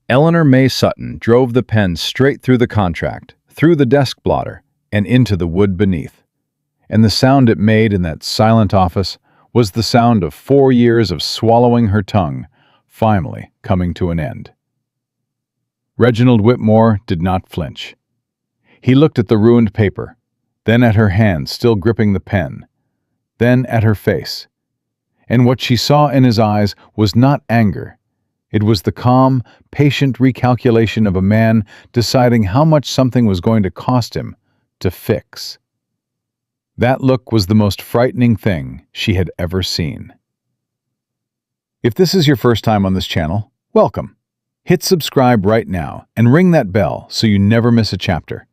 Eleanor May Sutton drove the pen straight through the contract, through the desk blotter, and into the wood beneath. And the sound it made in that silent office was the sound of 4 years of swallowing her tongue, finally coming to an end. Reginald Whitmore did not flinch. He looked at the ruined paper, then at her hand still gripping the pen, then at her face. And what she saw in his eyes was not anger. It was the calm, patient recalculation of a man deciding how much something was going to cost him to fix. That look was the most frightening thing she had ever seen. If this is your first time on this channel, welcome. Hit subscribe right now and ring that bell so you never miss a chapter.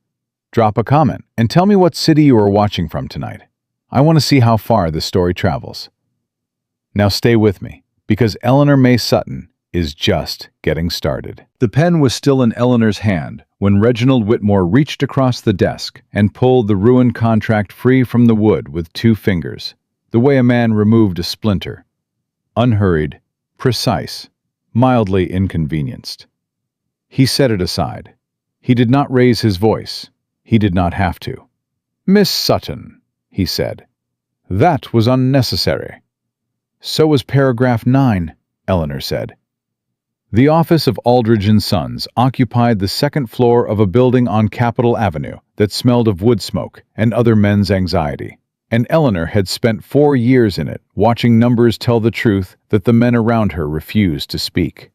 Drop a comment and tell me what city you are watching from tonight. I want to see how far this story travels. Now stay with me, because Eleanor May Sutton is just getting started. The pen was still in Eleanor's hand when Reginald Whitmore reached across the desk and pulled the ruined contract free from the wood with 2 fingers, the way a man removed a splinter. Unhurried, precise, mildly inconvenienced. He set it aside. He did not raise his voice. He did not have to. "Miss Sutton," he said. "That was unnecessary." "So was paragraph 9, Eleanor said. The office of Aldridge & Sons occupied the 2nd floor of a building on Capitol Avenue that smelled of wood smoke and other men's anxiety, and Eleanor had spent 4 years in it, watching numbers tell the truth that the men around her refused to speak.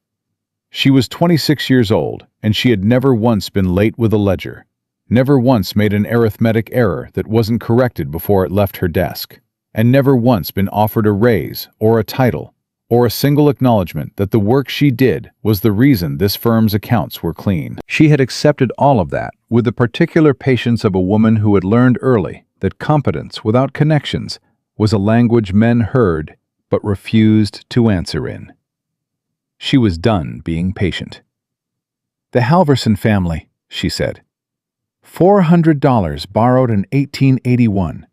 She was 26 years old, and she had never once been late with a ledger, never once made an arithmetic error that wasn't corrected before it left her desk, and never once been offered a raise or a title or a single acknowledgement that the work she did was the reason this firm's accounts were clean. She had accepted all of that with the particular patience of a woman who had learned early that competence without connections was a language men heard but refused to answer in. She was done being patient. "The Halverson family," she said. $400 borrowed in 1881.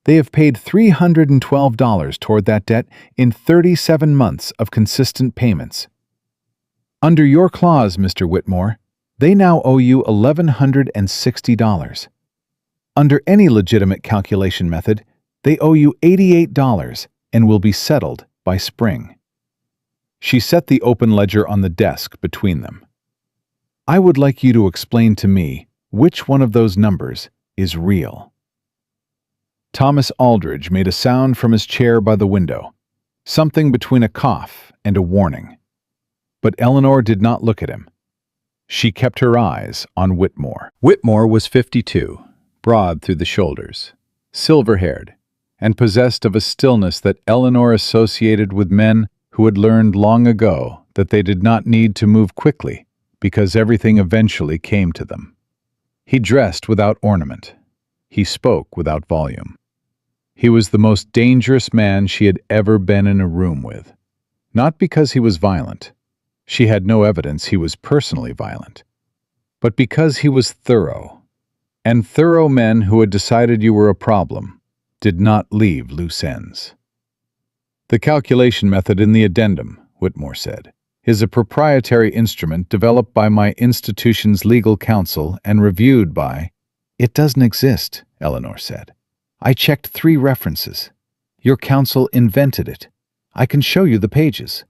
They have paid $312 toward that debt in 37 months of consistent payments. Under your clause, Mr. Whitmore, they now owe you $1,160. Under any legitimate calculation method, they owe you $88 and will be settled by spring. She set the open ledger on the desk between them. "I would like you to explain to me which one of those numbers is real." Thomas Aldridge made a sound from his chair by the window, something between a cough and a warning. But Eleanor did not look at him. She kept her eyes on Whitmore. Whitmore was 52, broad through the shoulders, silver-haired, and possessed of a stillness that Eleanor associated with men who had learned long ago that they did not need to move quickly because everything eventually came to them. He dressed without ornament. He spoke without volume. He was the most dangerous man she had ever been in a room with. Not because he was violent. She had no evidence he was personally violent. But because he was thorough. And thorough men who had decided you were a problem did not leave loose ends. "The calculation method in the addendum," Whitmore said, "is a proprietary instrument developed by my institution's legal counsel and reviewed by—" "It doesn't exist," Eleanor said. "I checked 3 references. Your counsel invented it. I can show you the pages."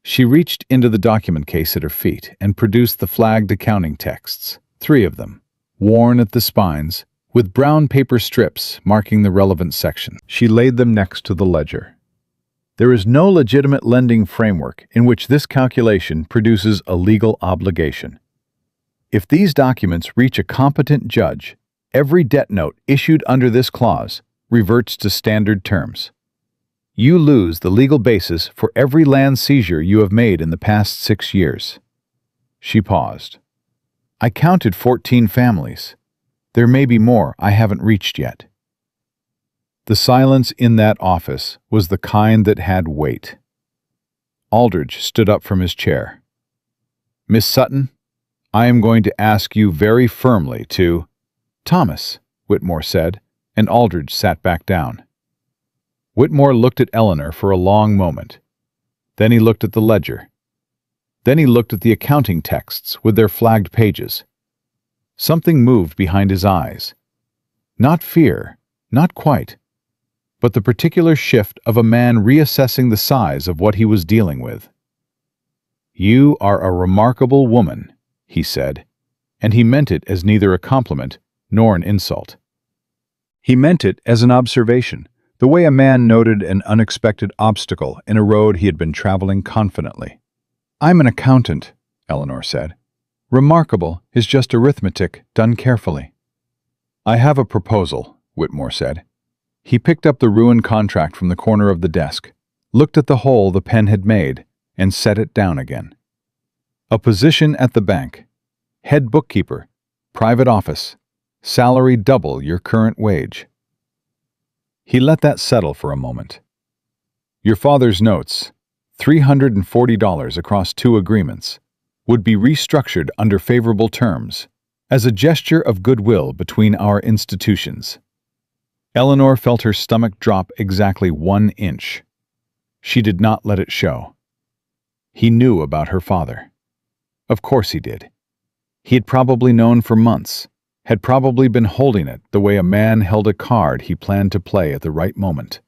She reached into the document case at her feet and produced the flagged accounting texts, 3 of them, worn at the spines, with brown paper strips marking the relevant section. She laid them next to the ledger. "There is no legitimate lending framework in which this calculation produces a legal obligation. If these documents reach a competent judge, every debt note issued under this clause reverts to standard terms. You lose the legal basis for every land seizure you have made in the past 6 years." She paused. "I counted 14 families. There may be more I haven't reached yet." The silence in that office was the kind that had weight. Aldridge stood up from his chair. "Miss Sutton, I am going to ask you very firmly to—" "Thomas," Whitmore said, and Aldridge sat back down. Whitmore looked at Eleanor for a long moment. Then he looked at the ledger. Then he looked at the accounting texts with their flagged pages. Something moved behind his eyes. Not fear, not quite, but the particular shift of a man reassessing the size of what he was dealing with. "You are a remarkable woman," he said, and he meant it as neither a compliment nor an insult. He meant it as an observation, the way a man noted an unexpected obstacle in a road he had been traveling confidently. "I'm an accountant," Eleanor said. "Remarkable is just arithmetic done carefully." "I have a proposal," Whitmore said. He picked up the ruined contract from the corner of the desk, looked at the hole the pen had made, and set it down again. "A position at the bank. Head bookkeeper. Private office. Salary double your current wage." He let that settle for a moment. "Your father's notes, $340 across 2 agreements, would be restructured under favorable terms, as a gesture of goodwill between our institutions." Eleanor felt her stomach drop exactly 1 inch. She did not let it show. He knew about her father. Of course he did. He had probably known for months, had probably been holding it the way a man held a card he planned to play at the right moment,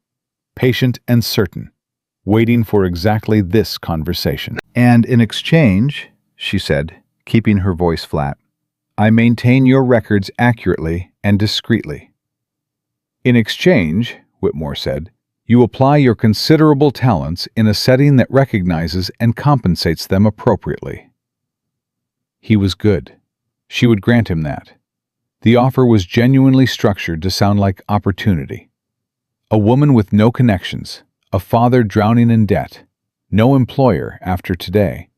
patient and certain, waiting for exactly this conversation. "And in exchange," she said, keeping her voice flat, "I maintain your records accurately and discreetly." "In exchange," Whitmore said, "you apply your considerable talents in a setting that recognizes and compensates them appropriately." He was good. She would grant him that. The offer was genuinely structured to sound like opportunity. A woman with no connections, a father drowning in debt, no employer after today.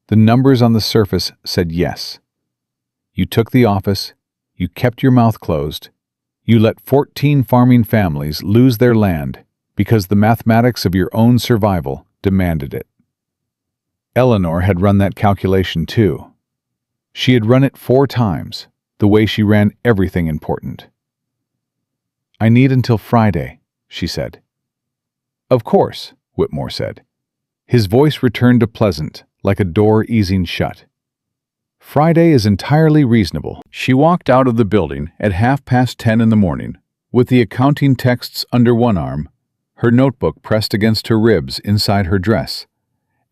The numbers on the surface said yes. You took the office, you kept your mouth closed, you let 14 farming families lose their land because the mathematics of your own survival demanded it. Eleanor had run that calculation too. She had run it 4 times, the way she ran everything important. "I need until Friday," she said. "Of course," Whitmore said. His voice returned to pleasant, like a door easing shut. "Friday is entirely reasonable." She walked out of the building at 10:30 in the morning, with the accounting texts under one arm, her notebook pressed against her ribs inside her dress,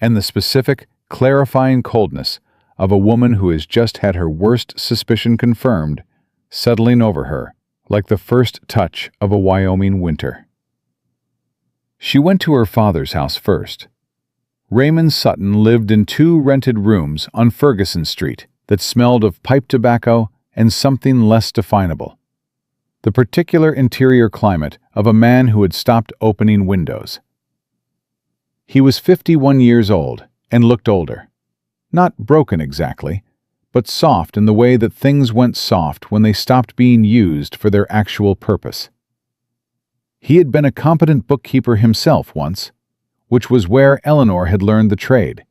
and the specific, clarifying coldness of a woman who has just had her worst suspicion confirmed, settling over her like the first touch of a Wyoming winter. She went to her father's house first. Raymond Sutton lived in 2 rented rooms on Ferguson Street that smelled of pipe tobacco and something less definable. The particular interior climate of a man who had stopped opening windows. He was 51 years old and looked older. Not broken exactly, but soft in the way that things went soft when they stopped being used for their actual purpose. He had been a competent bookkeeper himself once, which was where Eleanor had learned the trade,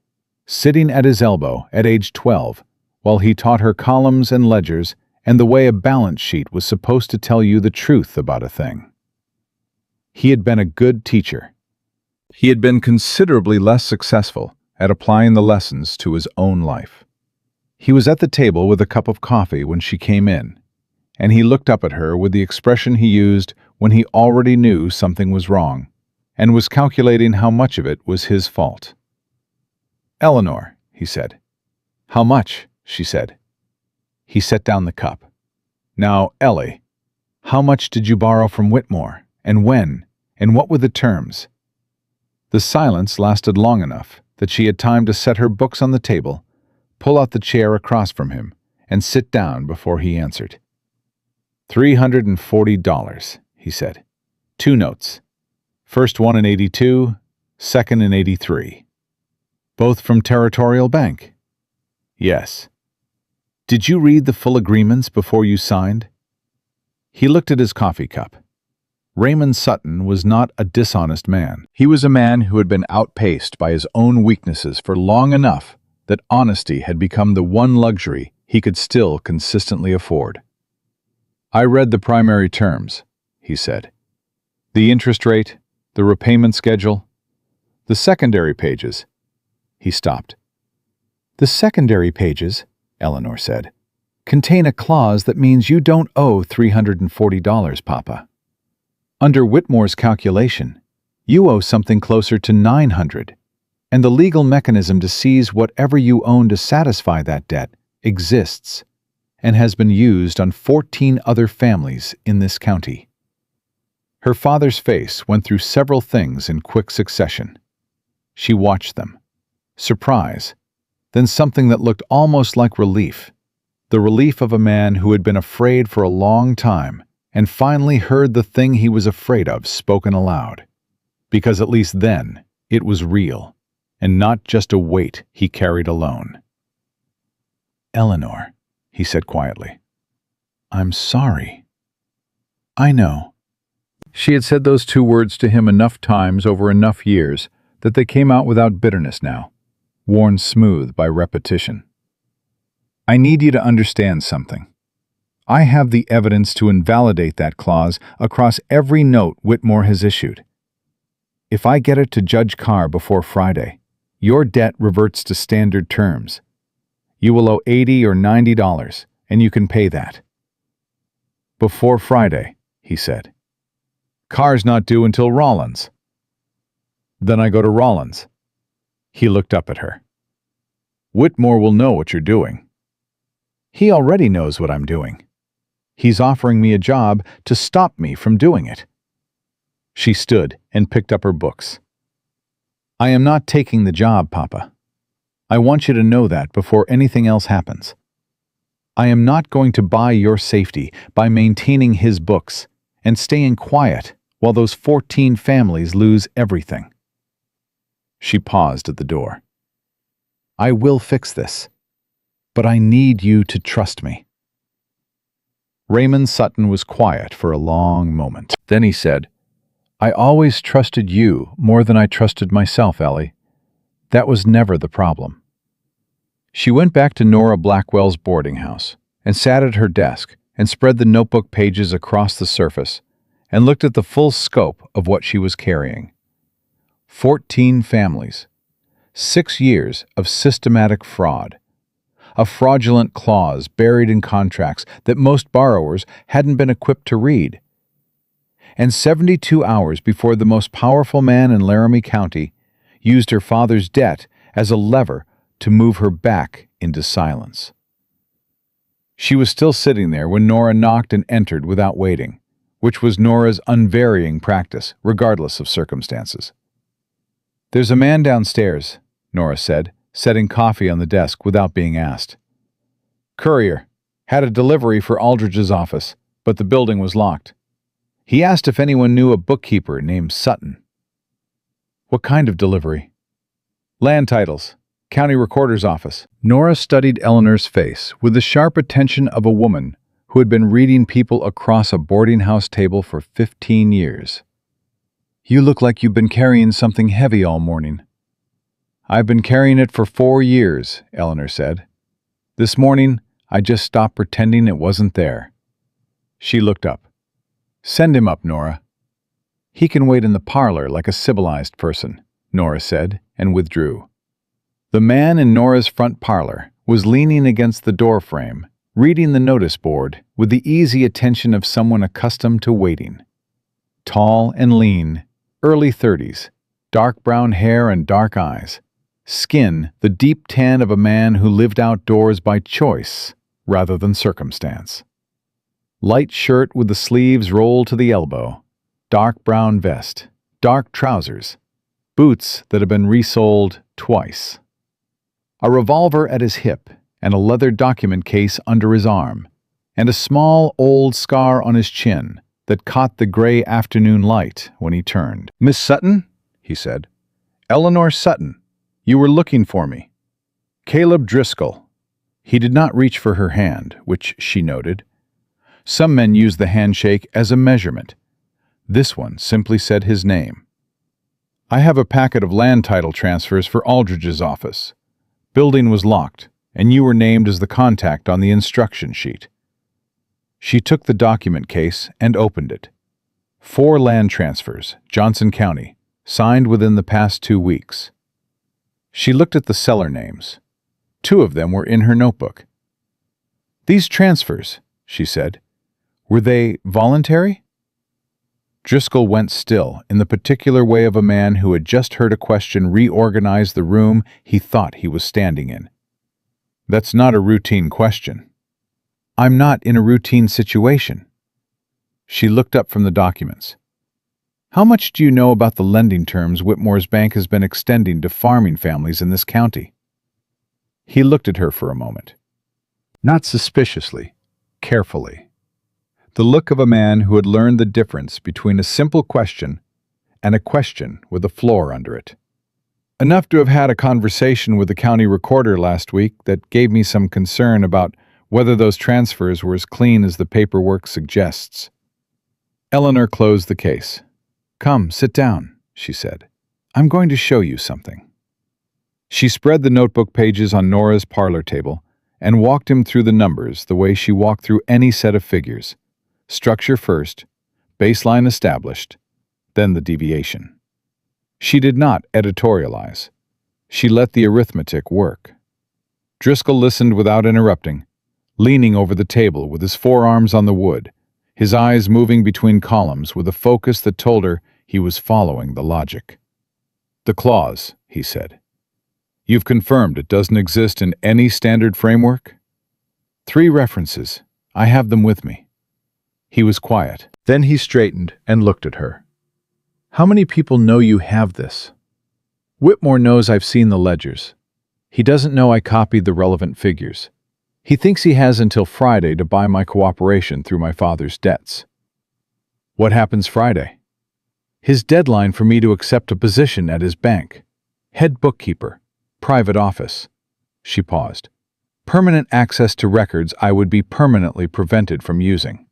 sitting at his elbow at age 12, while he taught her columns and ledgers and the way a balance sheet was supposed to tell you the truth about a thing. He had been a good teacher. He had been considerably less successful at applying the lessons to his own life. He was at the table with a cup of coffee when she came in, and he looked up at her with the expression he used when he already knew something was wrong, and was calculating how much of it was his fault. "Eleanor," he said. "How much?" she said. He set down the cup. "Now, Ellie, how much did you borrow from Whitmore, and when, and what were the terms?" The silence lasted long enough that she had time to set her books on the table, pull out the chair across from him, and sit down before he answered. $340, he said. 2 notes. First one in 82, second in 83. Both from Territorial Bank? Yes. Did you read the full agreements before you signed? He looked at his coffee cup. Raymond Sutton was not a dishonest man. He was a man who had been outpaced by his own weaknesses for long enough that honesty had become the one luxury he could still consistently afford. "I read the primary terms," he said. "The interest rate, the repayment schedule, the secondary pages." He stopped. "The secondary pages," Eleanor said, "contain a clause that means you don't owe $340, Papa. Under Whitmore's calculation, you owe something closer to $900, and the legal mechanism to seize whatever you own to satisfy that debt exists and has been used on 14 other families in this county." Her father's face went through several things in quick succession. She watched them. Surprise, then something that looked almost like relief. The relief of a man who had been afraid for a long time and finally heard the thing he was afraid of spoken aloud. Because at least then, it was real, and not just a weight he carried alone. "Eleanor," he said quietly, "I'm sorry." "I know." She had said those two words to him enough times over enough years that they came out without bitterness now, worn smooth by repetition. "I need you to understand something. I have the evidence to invalidate that clause across every note Whitmore has issued. If I get it to Judge Carr before Friday, your debt reverts to standard terms. You will owe $80 or $90, and you can pay that." "Before Friday," he said. "Carr's not due until Rollins." "Then I go to Rollins." He looked up at her. "Whitmore will know what you're doing." "He already knows what I'm doing. He's offering me a job to stop me from doing it." She stood and picked up her books. "I am not taking the job, Papa. I want you to know that before anything else happens. I am not going to buy your safety by maintaining his books and staying quiet while those 14 families lose everything." She paused at the door. "I will fix this, but I need you to trust me." Raymond Sutton was quiet for a long moment. Then he said, "I always trusted you more than I trusted myself, Ellie. That was never the problem." She went back to Nora Blackwell's boarding house and sat at her desk and spread the notebook pages across the surface and looked at the full scope of what she was carrying. 14 families, 6 years of systematic fraud, a fraudulent clause buried in contracts that most borrowers hadn't been equipped to read, and 72 hours before the most powerful man in Laramie County used her father's debt as a lever to move her back into silence. She was still sitting there when Nora knocked and entered without waiting, which was Nora's unvarying practice, regardless of circumstances. "There's a man downstairs," Nora said, setting coffee on the desk without being asked. "Courier. Had a delivery for Aldridge's office, but the building was locked. He asked if anyone knew a bookkeeper named Sutton." "What kind of delivery?" "Land titles. County Recorder's office." Nora studied Eleanor's face with the sharp attention of a woman who had been reading people across a boarding house table for 15 years. "You look like you've been carrying something heavy all morning." "I've been carrying it for 4 years," Eleanor said. "This morning, I just stopped pretending it wasn't there." She looked up. "Send him up, Nora." "He can wait in the parlor like a civilized person," Nora said, and withdrew. The man in Nora's front parlor was leaning against the doorframe, reading the notice board with the easy attention of someone accustomed to waiting. Tall and lean, early 30s, dark brown hair and dark eyes, skin the deep tan of a man who lived outdoors by choice rather than circumstance. Light shirt with the sleeves rolled to the elbow, dark brown vest, dark trousers, boots that had been resoled twice. A revolver at his hip and a leather document case under his arm, and a small old scar on his chin that caught the gray afternoon light when he turned. "Miss Sutton?" he said. "Eleanor Sutton. You were looking for me." "Caleb Driscoll." He did not reach for her hand, which she noted. Some men use the handshake as a measurement. This one simply said his name. "I have a packet of land title transfers for Aldridge's office. Building was locked, and you were named as the contact on the instruction sheet." She took the document case and opened it. 4 land transfers, Johnson County, signed within the past 2 weeks. She looked at the seller names. 2 of them were in her notebook. "These transfers," she said, "were they voluntary?" Driscoll went still, in the particular way of a man who had just heard a question reorganize the room he thought he was standing in. "That's not a routine question." "I'm not in a routine situation." She looked up from the documents. "How much do you know about the lending terms Whitmore's bank has been extending to farming families in this county?" He looked at her for a moment. Not suspiciously, carefully. The look of a man who had learned the difference between a simple question and a question with a floor under it. "Enough to have had a conversation with the county recorder last week that gave me some concern about whether those transfers were as clean as the paperwork suggests." Eleanor closed the case. "Come, sit down," she said. "I'm going to show you something." She spread the notebook pages on Nora's parlor table and walked him through the numbers the way she walked through any set of figures. Structure first, baseline established, then the deviation. She did not editorialize. She let the arithmetic work. Driscoll listened without interrupting, leaning over the table with his forearms on the wood, his eyes moving between columns with a focus that told her he was following the logic. "The clause," he said. "You've confirmed it doesn't exist in any standard framework?" "3 references. I have them with me." He was quiet. Then he straightened and looked at her. "How many people know you have this?" "Whitmore knows I've seen the ledgers. He doesn't know I copied the relevant figures. He thinks he has until Friday to buy my cooperation through my father's debts." "What happens Friday?" "His deadline for me to accept a position at his bank. Head bookkeeper, private office." She paused. "Permanent access to records I would be permanently prevented from using."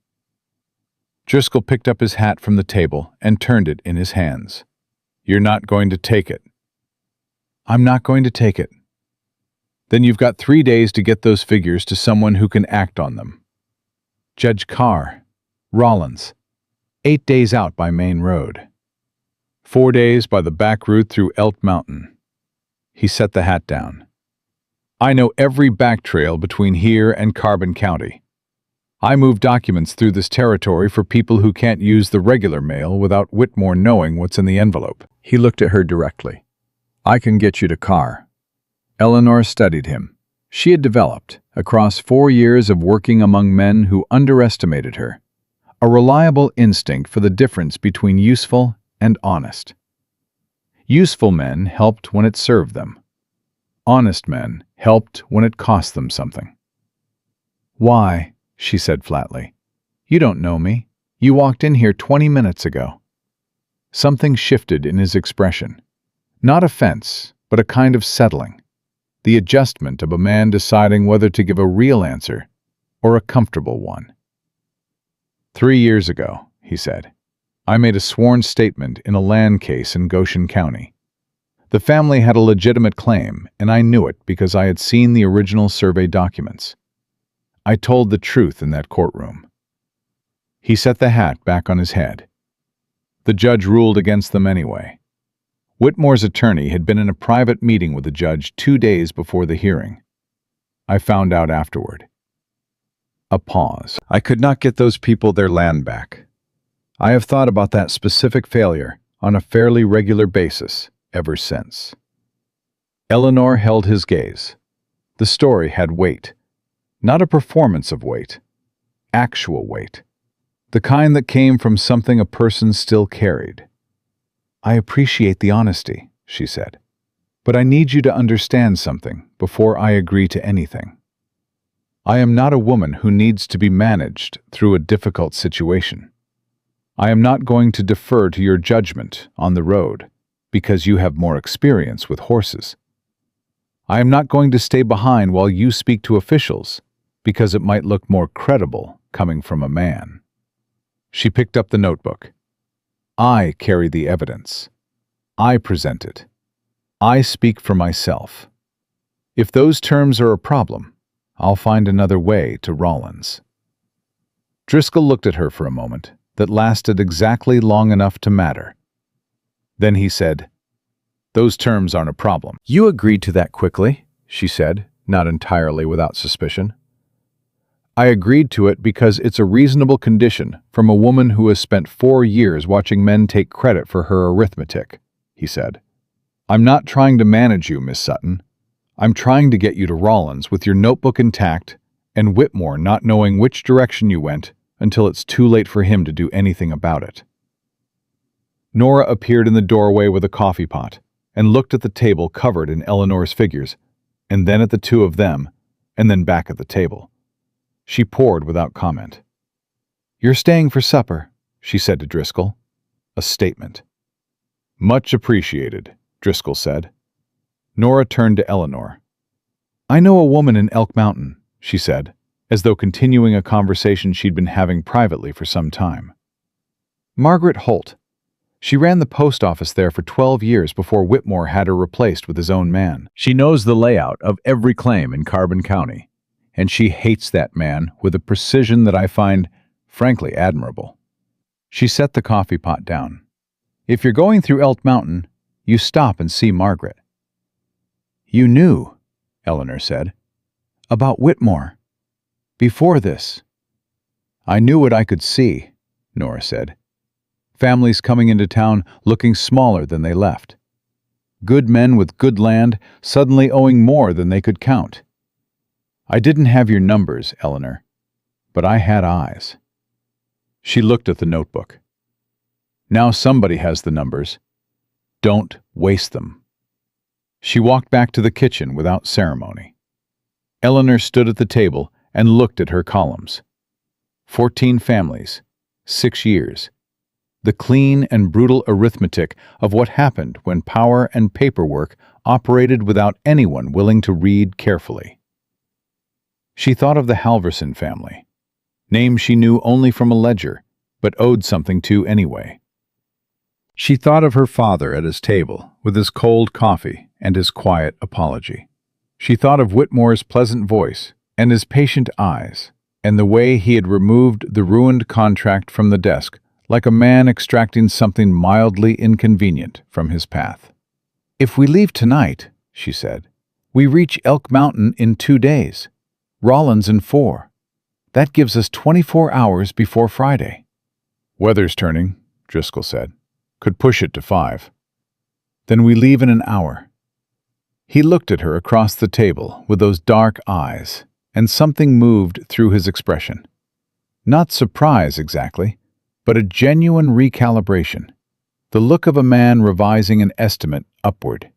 Driscoll picked up his hat from the table and turned it in his hands. "You're not going to take it?" "I'm not going to take it." "Then you've got 3 days to get those figures to someone who can act on them." "Judge Carr, Rollins, 8 days out by main road. 4 days by the back route through Elk Mountain." He set the hat down. "I know every back trail between here and Carbon County. I move documents through this territory for people who can't use the regular mail without Whitmore knowing what's in the envelope." He looked at her directly. "I can get you to Carr." Eleanor studied him. She had developed, across 4 years of working among men who underestimated her, a reliable instinct for the difference between useful and honest. Useful men helped when it served them. Honest men helped when it cost them something. "Why?" she said flatly. "You don't know me. You walked in here 20 minutes ago." Something shifted in his expression. Not offense, but a kind of settling. The adjustment of a man deciding whether to give a real answer or a comfortable one. "3 years ago," he said, "I made a sworn statement in a land case in Goshen County. The family had a legitimate claim, and I knew it because I had seen the original survey documents. I told the truth in that courtroom." He set the hat back on his head. The judge ruled against them anyway. Whitmore's attorney had been in a private meeting with the judge 2 days before the hearing. I found out afterward. A pause. "I could not get those people their land back. I have thought about that specific failure on a fairly regular basis ever since." Eleanor held his gaze. The story had weight. Not a performance of weight. Actual weight. The kind that came from something a person still carried. "I appreciate the honesty," she said. "But I need you to understand something before I agree to anything. I am not a woman who needs to be managed through a difficult situation. I am not going to defer to your judgment on the road because you have more experience with horses. I am not going to stay behind while you speak to officials because it might look more credible coming from a man." She picked up the notebook. "I carry the evidence. I present it. I speak for myself. If those terms are a problem, I'll find another way to Rollins." Driscoll looked at her for a moment that lasted exactly long enough to matter. Then he said, "Those terms aren't a problem." "You agreed to that quickly," she said, not entirely without suspicion. I agreed to it because it's a reasonable condition from a woman who has spent 4 years watching men take credit for her arithmetic, he said. I'm not trying to manage you, Miss Sutton. I'm trying to get you to Rollins with your notebook intact and Whitmore not knowing which direction you went until it's too late for him to do anything about it. Nora appeared in the doorway with a coffee pot and looked at the table covered in Eleanor's figures, and then at the two of them, and then back at the table. She poured without comment. "You're staying for supper," she said to Driscoll. A statement. "Much appreciated," Driscoll said. Nora turned to Eleanor. "I know a woman in Elk Mountain," she said, as though continuing a conversation she'd been having privately for some time. "Margaret Holt. She ran the post office there for 12 years before Whitmore had her replaced with his own man. She knows the layout of every claim in Carbon County, and she hates that man with a precision that I find, frankly, admirable." She set the coffee pot down. "If you're going through Elk Mountain, you stop and see Margaret." "You knew," Eleanor said, "about Whitmore. Before this." "I knew what I could see," Nora said. "Families coming into town looking smaller than they left. Good men with good land suddenly owing more than they could count. I didn't have your numbers, Eleanor, but I had eyes." She looked at the notebook. "Now somebody has the numbers. Don't waste them." She walked back to the kitchen without ceremony. Eleanor stood at the table and looked at her columns. 14 families, 6 years. The clean and brutal arithmetic of what happened when power and paperwork operated without anyone willing to read carefully. She thought of the Halverson family, names she knew only from a ledger, but owed something to anyway. She thought of her father at his table, with his cold coffee and his quiet apology. She thought of Whitmore's pleasant voice and his patient eyes, and the way he had removed the ruined contract from the desk like a man extracting something mildly inconvenient from his path. "If we leave tonight," she said, "we reach Elk Mountain in 2 days, Rollins in 4. That gives us 24 hours before Friday." "Weather's turning," Driscoll said. "Could push it to 5. "Then we leave in an hour." He looked at her across the table with those dark eyes, and something moved through his expression. Not surprise exactly, but a genuine recalibration, the look of a man revising an estimate upward.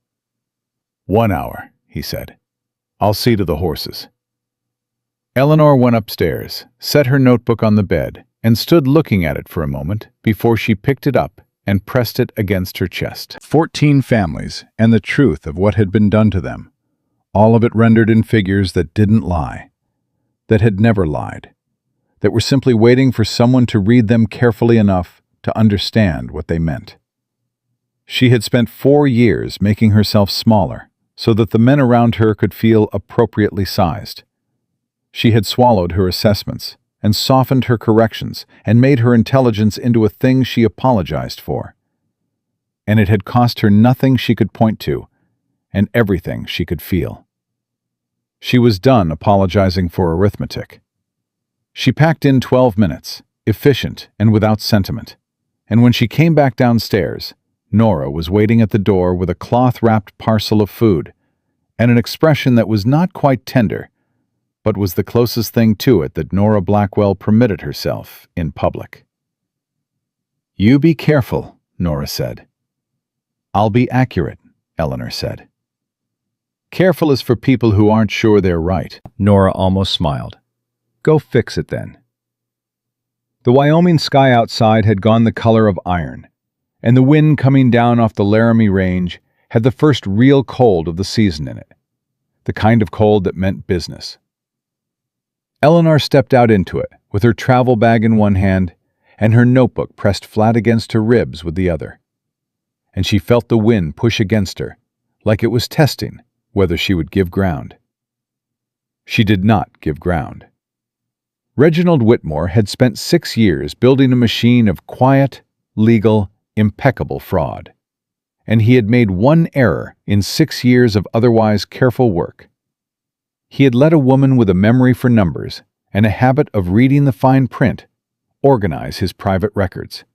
"1 hour," he said. "I'll see to the horses." Eleanor went upstairs, set her notebook on the bed, and stood looking at it for a moment before she picked it up and pressed it against her chest. 14 families, and the truth of what had been done to them, all of it rendered in figures that didn't lie, that had never lied, that were simply waiting for someone to read them carefully enough to understand what they meant. She had spent 4 years making herself smaller so that the men around her could feel appropriately sized. She had swallowed her assessments and softened her corrections and made her intelligence into a thing she apologized for. And it had cost her nothing she could point to and everything she could feel. She was done apologizing for arithmetic. She packed in 12 minutes, efficient and without sentiment, and when she came back downstairs, Nora was waiting at the door with a cloth-wrapped parcel of food and an expression that was not quite tender, but was the closest thing to it that Nora Blackwell permitted herself in public. "You be careful," Nora said. "I'll be accurate," Eleanor said. "Careful is for people who aren't sure they're right." Nora almost smiled. "Go fix it then." The Wyoming sky outside had gone the color of iron, and the wind coming down off the Laramie Range had the first real cold of the season in it, the kind of cold that meant business. Eleanor stepped out into it, with her travel bag in one hand and her notebook pressed flat against her ribs with the other. And she felt the wind push against her, like it was testing whether she would give ground. She did not give ground. Reginald Whitmore had spent 6 years building a machine of quiet, legal, impeccable fraud. And he had made one error in 6 years of otherwise careful work. He had let a woman with a memory for numbers and a habit of reading the fine print organize his private records.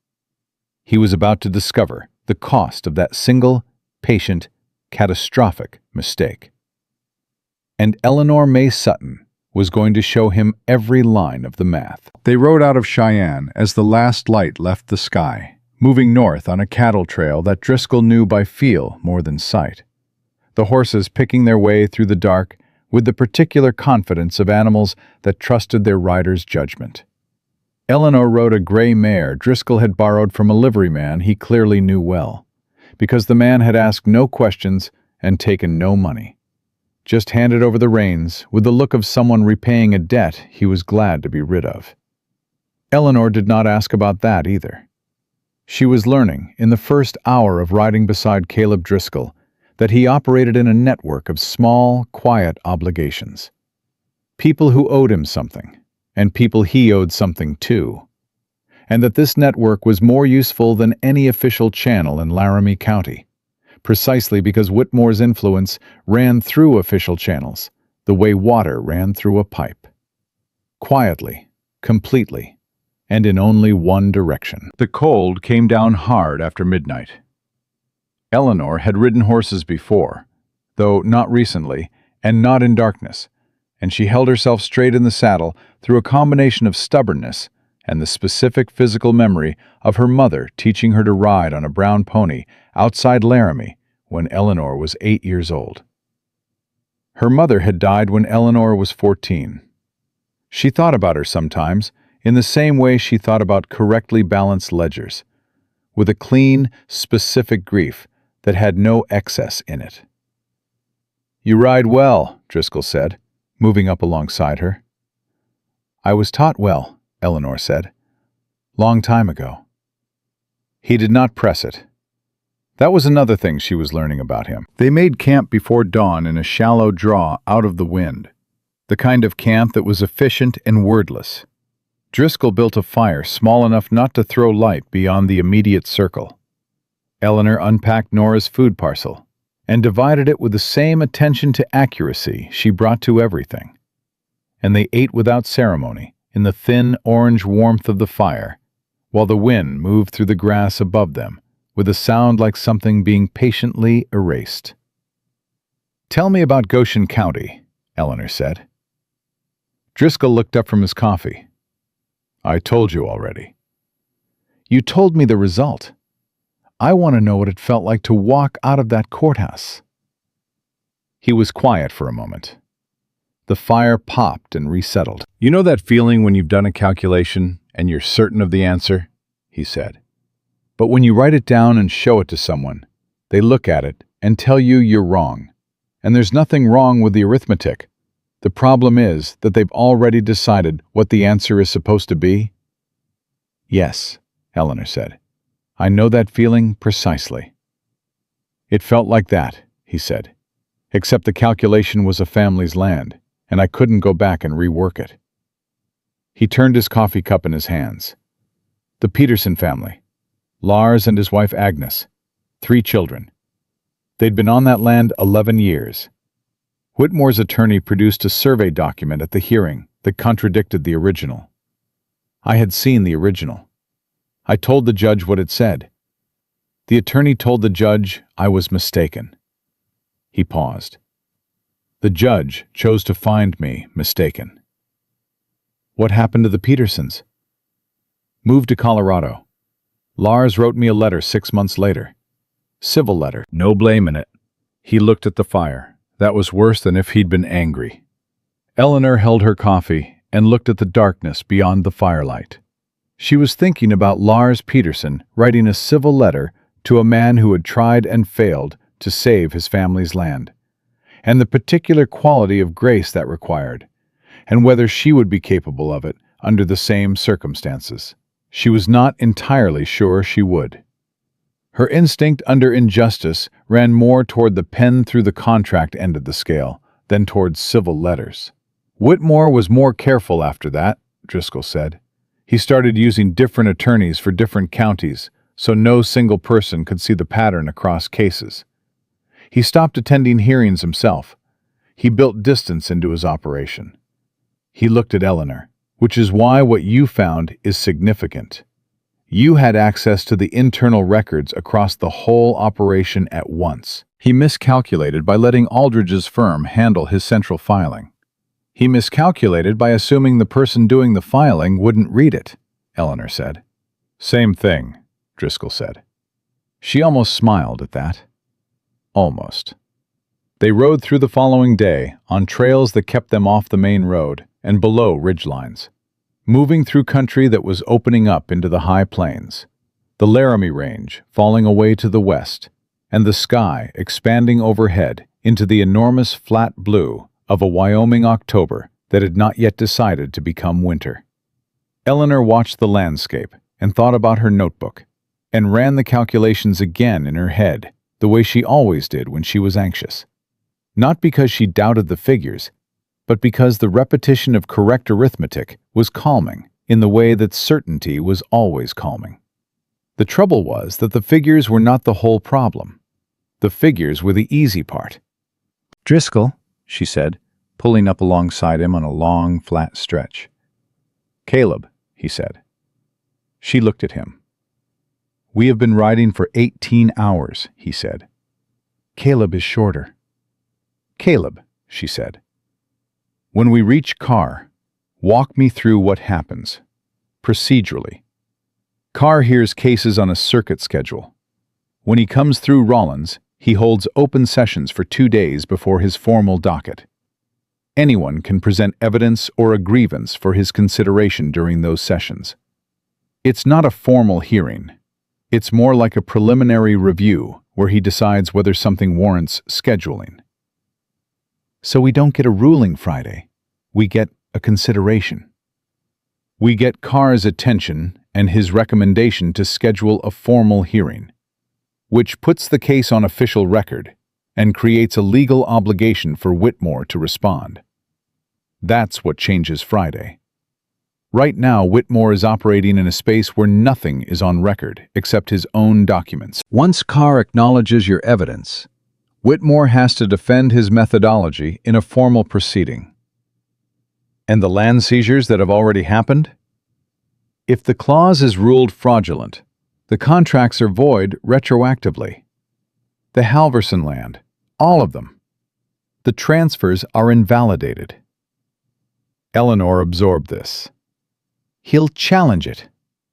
He was about to discover the cost of that single, patient, catastrophic mistake. And Eleanor May Sutton was going to show him every line of the math. They rode out of Cheyenne as the last light left the sky, moving north on a cattle trail that Driscoll knew by feel more than sight. The horses picking their way through the dark with the particular confidence of animals that trusted their rider's judgment. Eleanor rode a gray mare Driscoll had borrowed from a liveryman he clearly knew well, because the man had asked no questions and taken no money. Just handed over the reins with the look of someone repaying a debt he was glad to be rid of. Eleanor did not ask about that either. She was learning, in the first hour of riding beside Caleb Driscoll, that he operated in a network of small, quiet obligations. People who owed him something, and people he owed something to, and that this network was more useful than any official channel in Laramie County, precisely because Whitmore's influence ran through official channels, the way water ran through a pipe. Quietly, completely, and in only one direction. The cold came down hard after midnight. Eleanor had ridden horses before, though not recently, and not in darkness, and she held herself straight in the saddle through a combination of stubbornness and the specific physical memory of her mother teaching her to ride on a brown pony outside Laramie when Eleanor was 8 years old. Her mother had died when Eleanor was 14. She thought about her sometimes in the same way she thought about correctly balanced ledgers, with a clean, specific grief that had no excess in it. "You ride well," Driscoll said, moving up alongside her. "I was taught well," Eleanor said. "Long time ago." He did not press it. That was another thing she was learning about him. They made camp before dawn in a shallow draw out of the wind, the kind of camp that was efficient and wordless. Driscoll built a fire small enough not to throw light beyond the immediate circle. Eleanor unpacked Nora's food parcel and divided it with the same attention to accuracy she brought to everything. And they ate without ceremony in the thin orange warmth of the fire, while the wind moved through the grass above them with a sound like something being patiently erased. "Tell me about Goshen County," Eleanor said. Driscoll looked up from his coffee. "I told you already." "You told me the result. I want to know what it felt like to walk out of that courthouse." He was quiet for a moment. The fire popped and resettled. "You know that feeling when you've done a calculation and you're certain of the answer?" he said. "But when you write it down and show it to someone, they look at it and tell you you're wrong. And there's nothing wrong with the arithmetic. The problem is that they've already decided what the answer is supposed to be." "Yes," Eleanor said. "I know that feeling precisely." "It felt like that," he said, "except the calculation was a family's land, and I couldn't go back and rework it." He turned his coffee cup in his hands. "The Peterson family. Lars and his wife Agnes. 3 children. They'd been on that land 11 years. Whitmore's attorney produced a survey document at the hearing that contradicted the original. I had seen the original. I told the judge what it said. The attorney told the judge I was mistaken." He paused. "The judge chose to find me mistaken." "What happened to the Petersons?" "Moved to Colorado. Lars wrote me a letter 6 months later. Civil letter. No blame in it." He looked at the fire. That was worse than if he'd been angry. Eleanor held her coffee and looked at the darkness beyond the firelight. She was thinking about Lars Peterson writing a civil letter to a man who had tried and failed to save his family's land, and the particular quality of grace that required, and whether she would be capable of it under the same circumstances. She was not entirely sure she would. Her instinct under injustice ran more toward the pen through the contract end of the scale than toward civil letters. Whitmore was more careful after that, Driscoll said. He started using different attorneys for different counties, so no single person could see the pattern across cases. He stopped attending hearings himself. He built distance into his operation. He looked at Eleanor, which is why what you found is significant. You had access to the internal records across the whole operation at once. He miscalculated by letting Aldridge's firm handle his central filing. He miscalculated by assuming the person doing the filing wouldn't read it, Eleanor said. Same thing, Driscoll said. She almost smiled at that. Almost. They rode through the following day on trails that kept them off the main road and below ridgelines, moving through country that was opening up into the high plains, the Laramie Range falling away to the west, and the sky expanding overhead into the enormous flat blue of a Wyoming October that had not yet decided to become winter. Eleanor watched the landscape and thought about her notebook, and ran the calculations again in her head, the way she always did when she was anxious. Not because she doubted the figures, but because the repetition of correct arithmetic was calming in the way that certainty was always calming. The trouble was that the figures were not the whole problem. The figures were the easy part. Driscoll, she said, pulling up alongside him on a long, flat stretch. Caleb, he said. She looked at him. We have been riding for 18 hours, he said. Caleb is shorter. Caleb, she said. When we reach Carr, walk me through what happens, procedurally. Carr hears cases on a circuit schedule. When he comes through Rollins, he holds open sessions for 2 days before his formal docket. Anyone can present evidence or a grievance for his consideration during those sessions. It's not a formal hearing. It's more like a preliminary review where he decides whether something warrants scheduling. So we don't get a ruling Friday. We get a consideration. We get Carr's attention and his recommendation to schedule a formal hearing, which puts the case on official record and creates a legal obligation for Whitmore to respond. That's what changes Friday. Right now, Whitmore is operating in a space where nothing is on record except his own documents. Once Carr acknowledges your evidence, Whitmore has to defend his methodology in a formal proceeding. And the land seizures that have already happened? If the clause is ruled fraudulent, the contracts are void retroactively. The Halverson land, all of them. The transfers are invalidated. Eleanor absorbed this. He'll challenge it.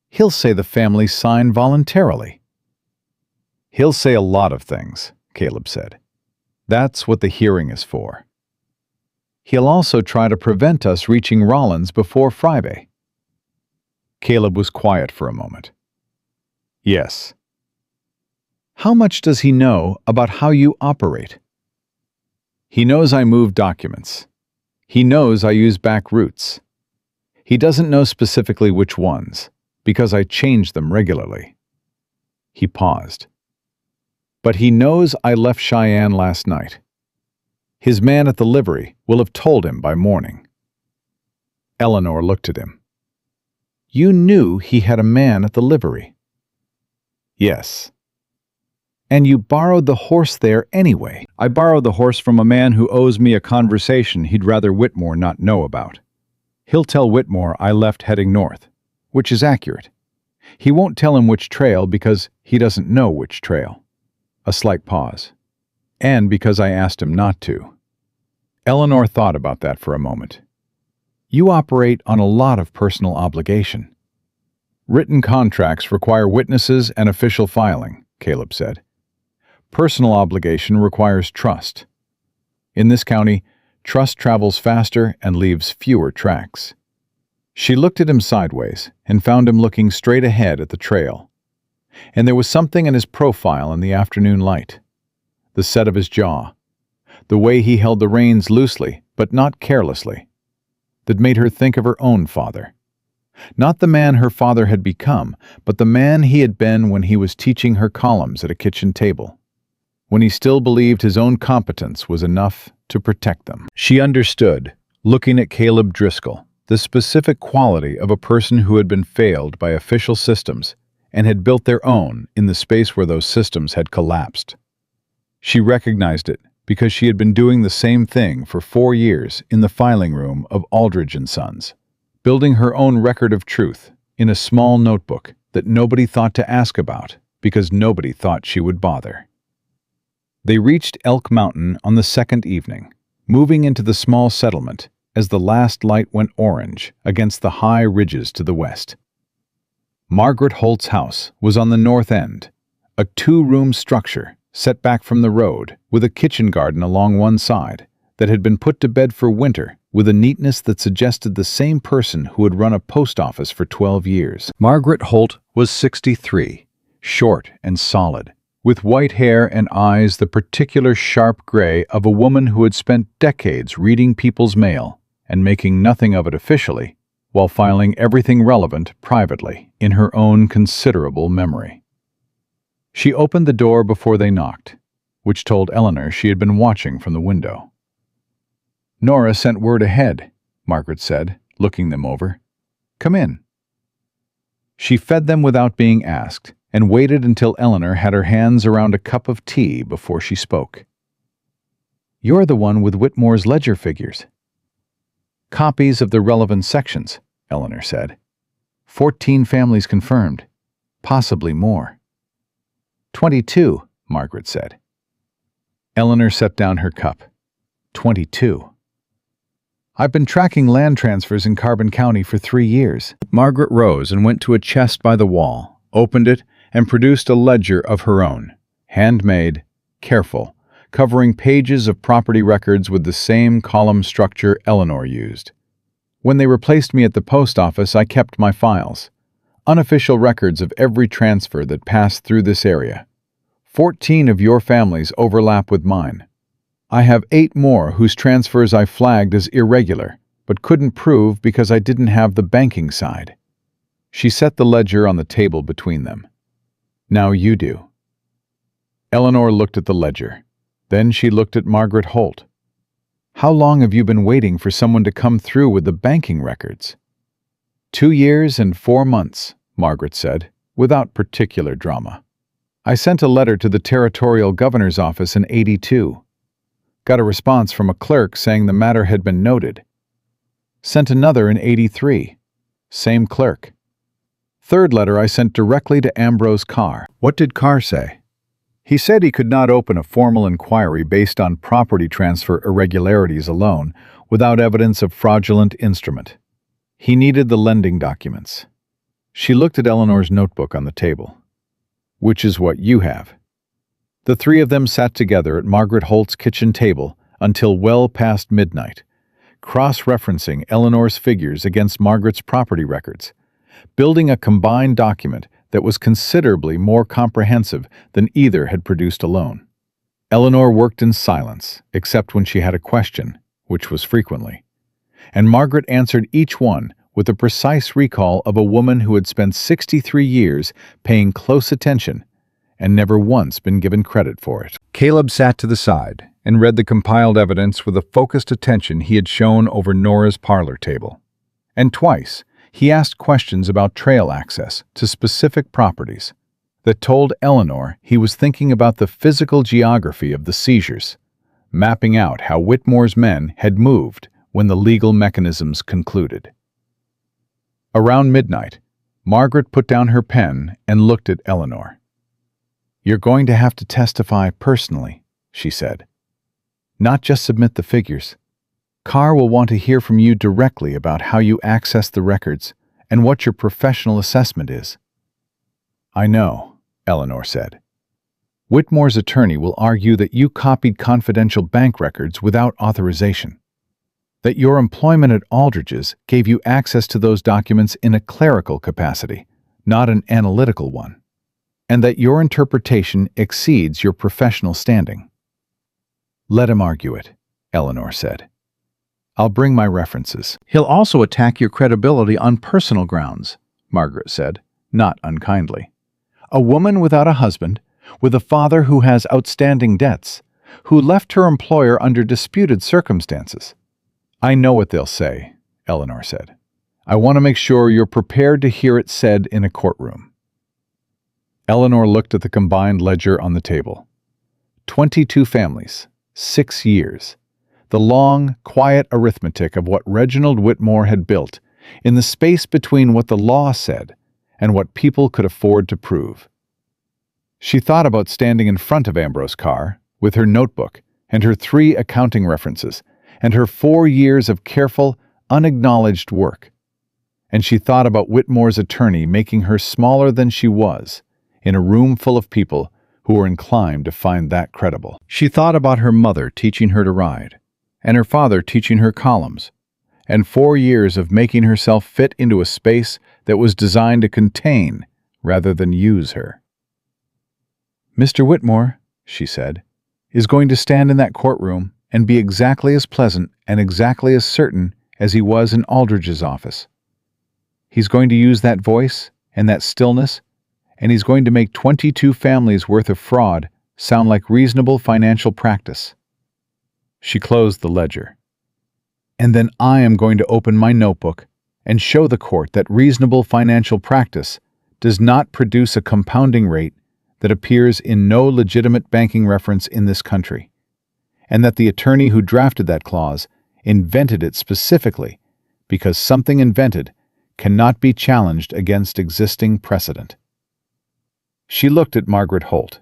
He'll say the family signed voluntarily. He'll say a lot of things, Caleb said. That's what the hearing is for. He'll also try to prevent us reaching Rollins before Friday. Caleb was quiet for a moment. Yes. How much does he know about how you operate? He knows I move documents. He knows I use back routes. He doesn't know specifically which ones, because I change them regularly. He paused. But he knows I left Cheyenne last night. His man at the livery will have told him by morning. Eleanor looked at him. You knew he had a man at the livery. Yes. And you borrowed the horse there anyway. I borrowed the horse from a man who owes me a conversation he'd rather Whitmore not know about. He'll tell Whitmore I left heading north, which is accurate. He won't tell him which trail because he doesn't know which trail. A slight pause. And because I asked him not to. Eleanor thought about that for a moment. You operate on a lot of personal obligation. Written contracts require witnesses and official filing, Caleb said. Personal obligation requires trust. In this county, trust travels faster and leaves fewer tracks. She looked at him sideways and found him looking straight ahead at the trail. And there was something in his profile in the afternoon light. The set of his jaw, the way he held the reins loosely but not carelessly, that made her think of her own father. Not the man her father had become, but the man he had been when he was teaching her columns at a kitchen table, when he still believed his own competence was enough to protect them. She understood, looking at Caleb Driscoll, the specific quality of a person who had been failed by official systems and had built their own in the space where those systems had collapsed. She recognized it because she had been doing the same thing for 4 years in the filing room of Aldridge and Sons, building her own record of truth in a small notebook that nobody thought to ask about because nobody thought she would bother. They reached Elk Mountain on the second evening, moving into the small settlement as the last light went orange against the high ridges to the west. Margaret Holt's house was on the north end, a 2-room structure set back from the road with a kitchen garden along one side that had been put to bed for winter with a neatness that suggested the same person who had run a post office for 12 years. Margaret Holt was 63, short and solid, with white hair and eyes the particular sharp gray of a woman who had spent decades reading people's mail and making nothing of it officially, while filing everything relevant privately in her own considerable memory. She opened the door before they knocked, which told Eleanor she had been watching from the window. "Nora sent word ahead," Margaret said, looking them over. "Come in." She fed them without being asked, and waited until Eleanor had her hands around a cup of tea before she spoke. "You're the one with Whitmore's ledger figures." "Copies of the relevant sections," Eleanor said. 14 families confirmed, possibly more. 22, Margaret said. Eleanor set down her cup. 22. "I've been tracking land transfers in Carbon County for 3 years. Margaret rose and went to a chest by the wall, opened it, and produced a ledger of her own, handmade, careful, covering pages of property records with the same column structure Eleanor used. When they replaced me at the post office, I kept my files, unofficial records of every transfer that passed through this area. 14 of your families overlap with mine. I have 8 more whose transfers I flagged as irregular, but couldn't prove because I didn't have the banking side." She set the ledger on the table between them. "Now you do." Eleanor looked at the ledger. Then she looked at Margaret Holt. "How long have you been waiting for someone to come through with the banking records?" 2 years and 4 months, Margaret said, without particular drama. "I sent a letter to the territorial governor's office in '82. Got a response from a clerk saying the matter had been noted. Sent another in '83. Same clerk. Third letter I sent directly to Ambrose Carr." "What did Carr say?" "He said he could not open a formal inquiry based on property transfer irregularities alone without evidence of fraudulent instrument. He needed the lending documents." She looked at Eleanor's notebook on the table. "Which is what you have." The 3 of them sat together at Margaret Holt's kitchen table until well past midnight, cross-referencing Eleanor's figures against Margaret's property records, building a combined document that was considerably more comprehensive than either had produced alone. Eleanor worked in silence, except when she had a question, which was frequently, and Margaret answered each one with a precise recall of a woman who had spent 63 years paying close attention and never once been given credit for it. Caleb sat to the side and read the compiled evidence with the focused attention he had shown over Nora's parlor table. And twice, he asked questions about trail access to specific properties that told Eleanor he was thinking about the physical geography of the seizures, mapping out how Whitmore's men had moved when the legal mechanisms concluded. Around midnight, Margaret put down her pen and looked at Eleanor. "You're going to have to testify personally," she said. "Not just submit the figures. Carr will want to hear from you directly about how you access the records and what your professional assessment is." "I know," Eleanor said. "Whitmore's attorney will argue that you copied confidential bank records without authorization, that your employment at Aldridge's gave you access to those documents in a clerical capacity, not an analytical one, and that your interpretation exceeds your professional standing." "Let him argue it," Eleanor said. "I'll bring my references." "He'll also attack your credibility on personal grounds," Margaret said, not unkindly. "A woman without a husband, with a father who has outstanding debts, who left her employer under disputed circumstances." "I know what they'll say," Eleanor said. "I want to make sure you're prepared to hear it said in a courtroom." Eleanor looked at the combined ledger on the table. 22 families, 6 years. The long, quiet arithmetic of what Reginald Whitmore had built in the space between what the law said and what people could afford to prove. She thought about standing in front of Ambrose's car with her notebook and her 3 accounting references and her 4 years of careful, unacknowledged work. And she thought about Whitmore's attorney making her smaller than she was in a room full of people who were inclined to find that credible. She thought about her mother teaching her to ride, and her father teaching her columns, and 4 years of making herself fit into a space that was designed to contain rather than use her. "Mr. Whitmore," she said, "is going to stand in that courtroom and be exactly as pleasant and exactly as certain as he was in Aldrich's office. He's going to use that voice and that stillness, and he's going to make 22 families' worth of fraud sound like reasonable financial practice." She closed the ledger. "And then I am going to open my notebook and show the court that reasonable financial practice does not produce a compounding rate that appears in no legitimate banking reference in this country, and that the attorney who drafted that clause invented it specifically because something invented cannot be challenged against existing precedent." She looked at Margaret Holt.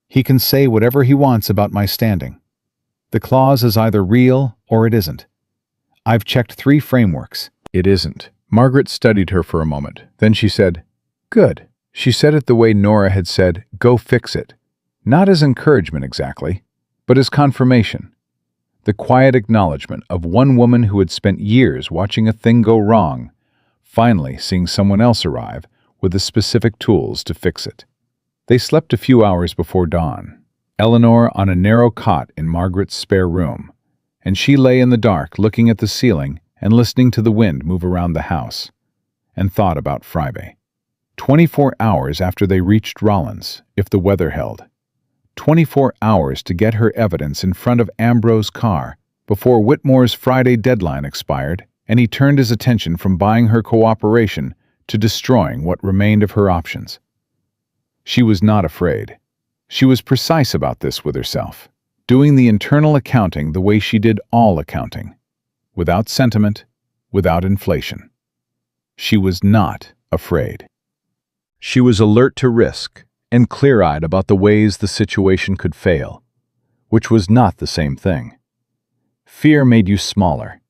"He can say whatever he wants about my standing. The clause is either real or it isn't. I've checked 3 frameworks. It isn't." Margaret studied her for a moment. Then she said, "Good." She said it the way Nora had said, "Go fix it." Not as encouragement exactly, but as confirmation. The quiet acknowledgement of one woman who had spent years watching a thing go wrong, finally seeing someone else arrive with the specific tools to fix it. They slept a few hours before dawn, Eleanor on a narrow cot in Margaret's spare room, and she lay in the dark looking at the ceiling and listening to the wind move around the house, and thought about Friday. 24 hours after they reached Rollins, if the weather held. 24 hours to get her evidence in front of Ambrose's car before Whitmore's Friday deadline expired, and he turned his attention from buying her cooperation to destroying what remained of her options. She was not afraid. She was precise about this with herself, doing the internal accounting the way she did all accounting, without sentiment, without inflation. She was not afraid. She was alert to risk and clear-eyed about the ways the situation could fail, which was not the same thing. Fear made you smaller.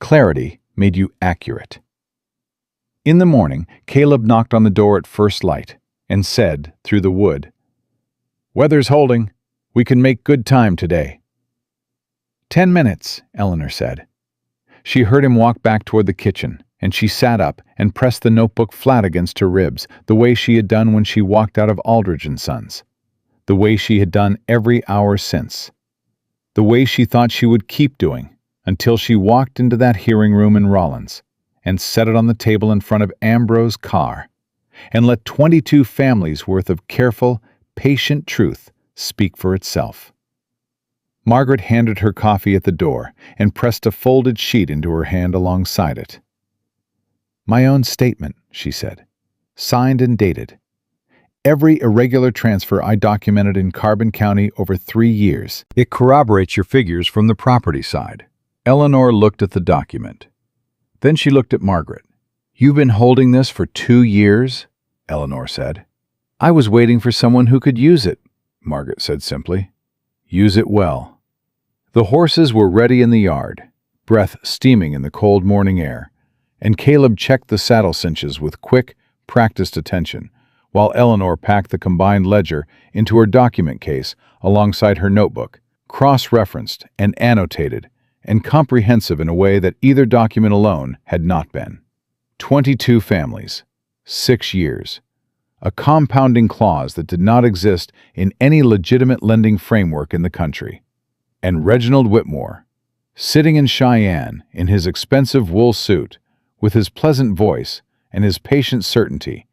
Clarity made you accurate. In the morning, Caleb knocked on the door at first light and said, through the wood, "Weather's holding. We can make good time today." 10 minutes, Eleanor said. She heard him walk back toward the kitchen, and she sat up and pressed the notebook flat against her ribs, the way she had done when she walked out of Aldrich & Sons, the way she had done every hour since, the way she thought she would keep doing until she walked into that hearing room in Rollins and set it on the table in front of Ambrose's car and let 22 families' worth of careful, patient truth speak for itself. Margaret handed her coffee at the door and pressed a folded sheet into her hand alongside it. "My own statement," she said, "signed and dated. Every irregular transfer I documented in Carbon County over 3 years. It corroborates your figures from the property side." Eleanor looked at the document. Then she looked at Margaret. "You've been holding this for 2 years?" Eleanor said. "I was waiting for someone who could use it," Margaret said simply. "Use it well." The horses were ready in the yard, breath steaming in the cold morning air, and Caleb checked the saddle cinches with quick, practiced attention, while Eleanor packed the combined ledger into her document case alongside her notebook, cross-referenced and annotated, and comprehensive in a way that either document alone had not been. 22 families, 6 years, a compounding clause that did not exist in any legitimate lending framework in the country. And Reginald Whitmore, sitting in Cheyenne in his expensive wool suit, with his pleasant voice and his patient certainty,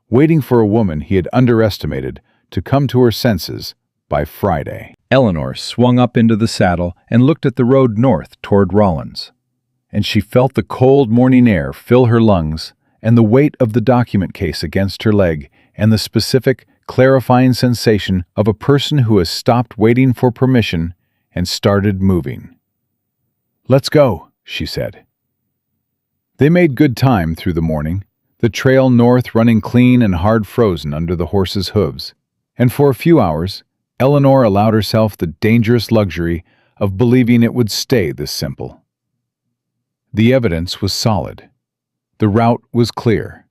waiting for a woman he had underestimated to come to her senses by Friday. Eleanor swung up into the saddle and looked at the road north toward Rollins, and she felt the cold morning air fill her lungs and the weight of the document case against her leg and the specific, clarifying sensation of a person who has stopped waiting for permission and started moving. "Let's go," she said. They made good time through the morning, the trail north running clean and hard frozen under the horses' hooves, and for a few hours, Eleanor allowed herself the dangerous luxury of believing it would stay this simple. The evidence was solid. The route was clear.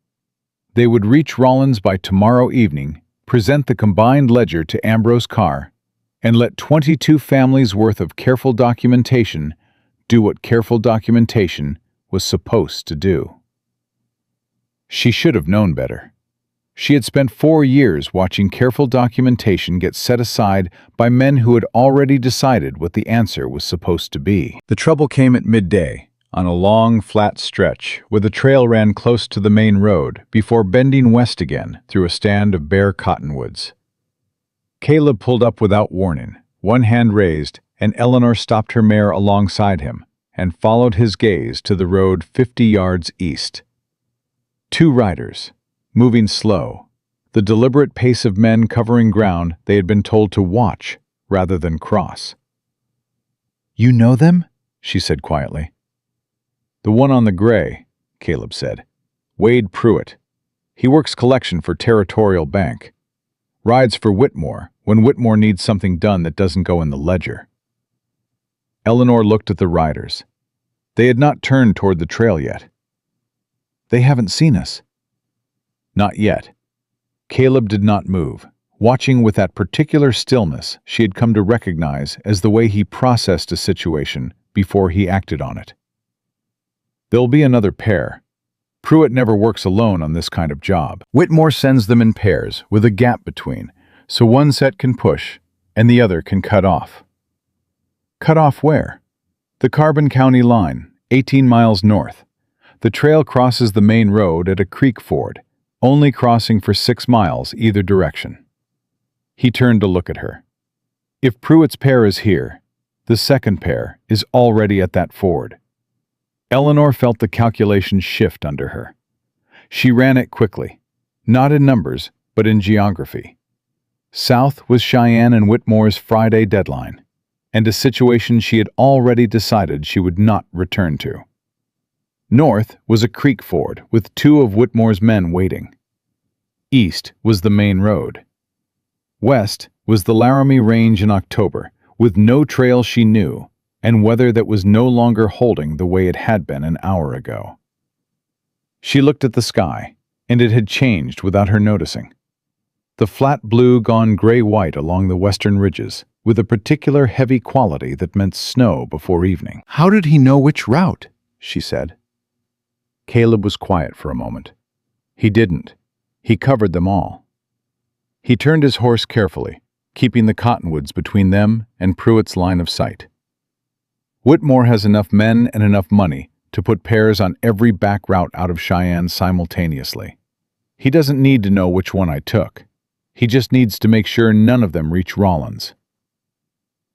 They would reach Rollins by tomorrow evening, present the combined ledger to Ambrose Carr, and let 22 families' worth of careful documentation do what careful documentation was supposed to do. She should have known better. She had spent 4 years watching careful documentation get set aside by men who had already decided what the answer was supposed to be. The trouble came at midday, on a long, flat stretch where the trail ran close to the main road before bending west again through a stand of bare cottonwoods. Caleb pulled up without warning, one hand raised, and Eleanor stopped her mare alongside him and followed his gaze to the road 50 yards east. 2 riders, moving slow, the deliberate pace of men covering ground they had been told to watch rather than cross. "You know them?" she said quietly. "The one on the gray," Caleb said. "Wade Pruitt. He works collection for Territorial Bank. Rides for Whitmore when Whitmore needs something done that doesn't go in the ledger." Eleanor looked at the riders. They had not turned toward the trail yet. "They haven't seen us." Not yet. Caleb did not move, watching with that particular stillness she had come to recognize as the way he processed a situation before he acted on it. "There'll be another pair. Pruitt never works alone on this kind of job. Whitmore sends them in pairs with a gap between, so one set can push and the other can cut off." "Cut off where?" "The Carbon County line, 18 miles north. The trail crosses the main road at a creek ford, only crossing for 6 miles either direction." He turned to look at her. "If Pruitt's pair is here, the second pair is already at that ford." Eleanor felt the calculation shift under her. She ran it quickly, not in numbers, but in geography. South was Cheyenne and Whitmore's Friday deadline, and a situation she had already decided she would not return to. North was a creek ford with 2 of Whitmore's men waiting. East was the main road. West was the Laramie Range in October, with no trail she knew, and weather that was no longer holding the way it had been an hour ago. She looked at the sky, and it had changed without her noticing. The flat blue gone gray-white along the western ridges, with a particular heavy quality that meant snow before evening. "How did he know which route?" she said. Caleb was quiet for a moment. He didn't. He covered them all. He turned his horse carefully, keeping the cottonwoods between them and Pruitt's line of sight. "Whitmore has enough men and enough money to put pairs on every back route out of Cheyenne simultaneously. He doesn't need to know which one I took. He just needs to make sure none of them reach Rollins."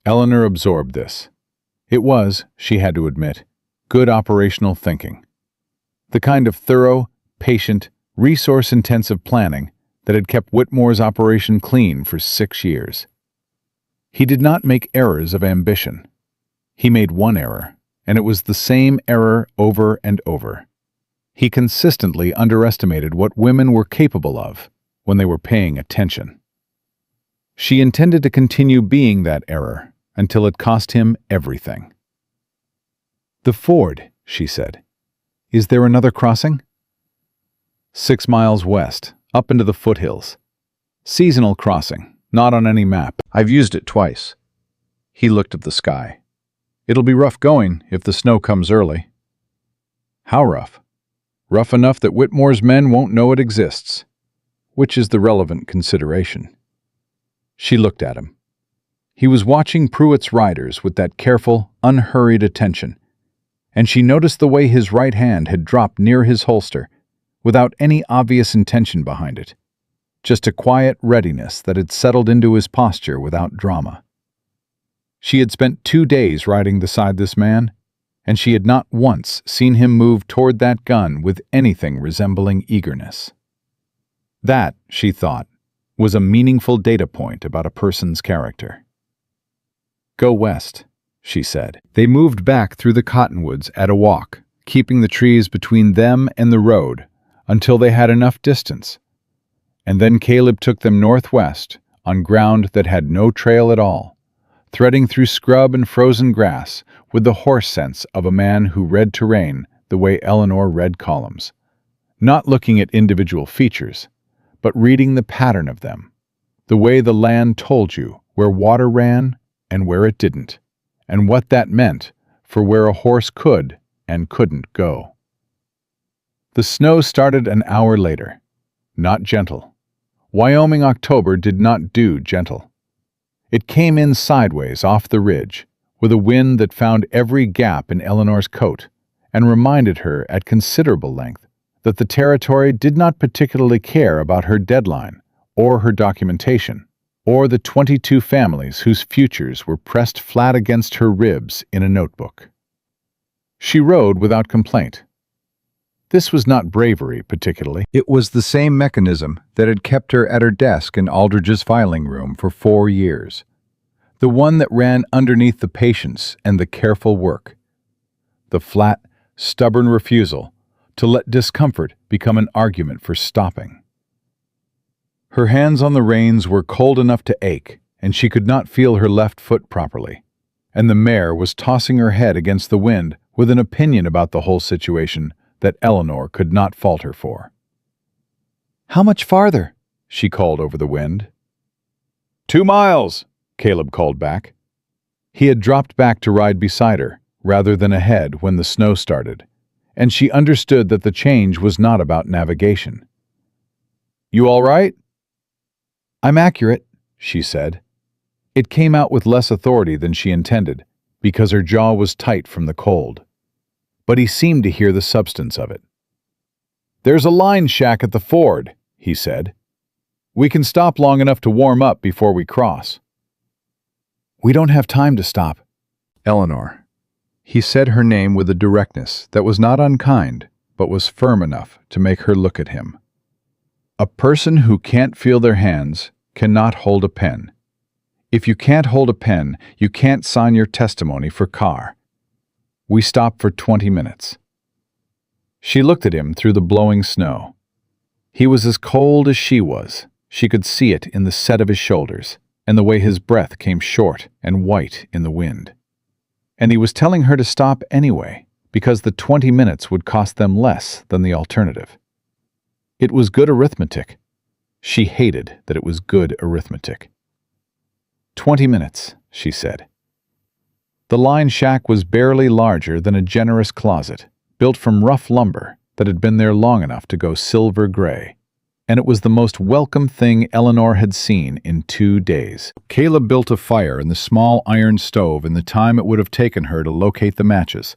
Eleanor absorbed this. It was, she had to admit, good operational thinking. The kind of thorough, patient, resource-intensive planning that had kept Whitmore's operation clean for 6 years. He did not make errors of ambition. He made one error, and it was the same error over and over. He consistently underestimated what women were capable of when they were paying attention. She intended to continue being that error until it cost him everything. "The ford," she said. "Is there another crossing?" 6 miles west, up into the foothills. Seasonal crossing, not on any map. I've used it twice." He looked at the sky. "It'll be rough going if the snow comes early." "How rough?" "Rough enough that Whitmore's men won't know it exists," which is the relevant consideration. She looked at him. He was watching Pruitt's riders with that careful, unhurried attention, and she noticed the way his right hand had dropped near his holster, without any obvious intention behind it, just a quiet readiness that had settled into his posture without drama. She had spent 2 days riding beside this man, and she had not once seen him move toward that gun with anything resembling eagerness. That, she thought, was a meaningful data point about a person's character. "Go west," she said. They moved back through the cottonwoods at a walk, keeping the trees between them and the road until they had enough distance. And then Caleb took them northwest on ground that had no trail at all, threading through scrub and frozen grass with the horse sense of a man who read terrain the way Eleanor read columns, not looking at individual features, but reading the pattern of them, the way the land told you where water ran and where it didn't, and what that meant for where a horse could and couldn't go. The snow started an hour later, not gentle. Wyoming October did not do gentle. It came in sideways off the ridge, with a wind that found every gap in Eleanor's coat and reminded her at considerable length that the territory did not particularly care about her deadline or her documentation, or the 22 families whose futures were pressed flat against her ribs in a notebook. She rode without complaint. This was not bravery, particularly. It was the same mechanism that had kept her at her desk in Aldridge's filing room for 4 years. The one that ran underneath the patience and the careful work. The flat, stubborn refusal to let discomfort become an argument for stopping. Her hands on the reins were cold enough to ache, and she could not feel her left foot properly. And the mare was tossing her head against the wind with an opinion about the whole situation that Eleanor could not falter for. "How much farther?" she called over the wind. 2 miles, Caleb called back. He had dropped back to ride beside her, rather than ahead when the snow started, and she understood that the change was not about navigation. "You all right?" "I'm accurate," she said. It came out with less authority than she intended, because her jaw was tight from the cold. But he seemed to hear the substance of it. "There's a line shack at the ford," he said. "We can stop long enough to warm up before we cross." "We don't have time to stop." "Eleanor." He said her name with a directness that was not unkind, but was firm enough to make her look at him. "A person who can't feel their hands cannot hold a pen. If you can't hold a pen, you can't sign your testimony for car. We stopped for 20 minutes. She looked at him through the blowing snow. He was as cold as she was. She could see it in the set of his shoulders, and the way his breath came short and white in the wind. And he was telling her to stop anyway, because the 20 minutes would cost them less than the alternative. It was good arithmetic. She hated that it was good arithmetic. 20 minutes, she said. The line shack was barely larger than a generous closet, built from rough lumber that had been there long enough to go silver gray, and it was the most welcome thing Eleanor had seen in 2 days. Caleb built a fire in the small iron stove in the time it would have taken her to locate the matches,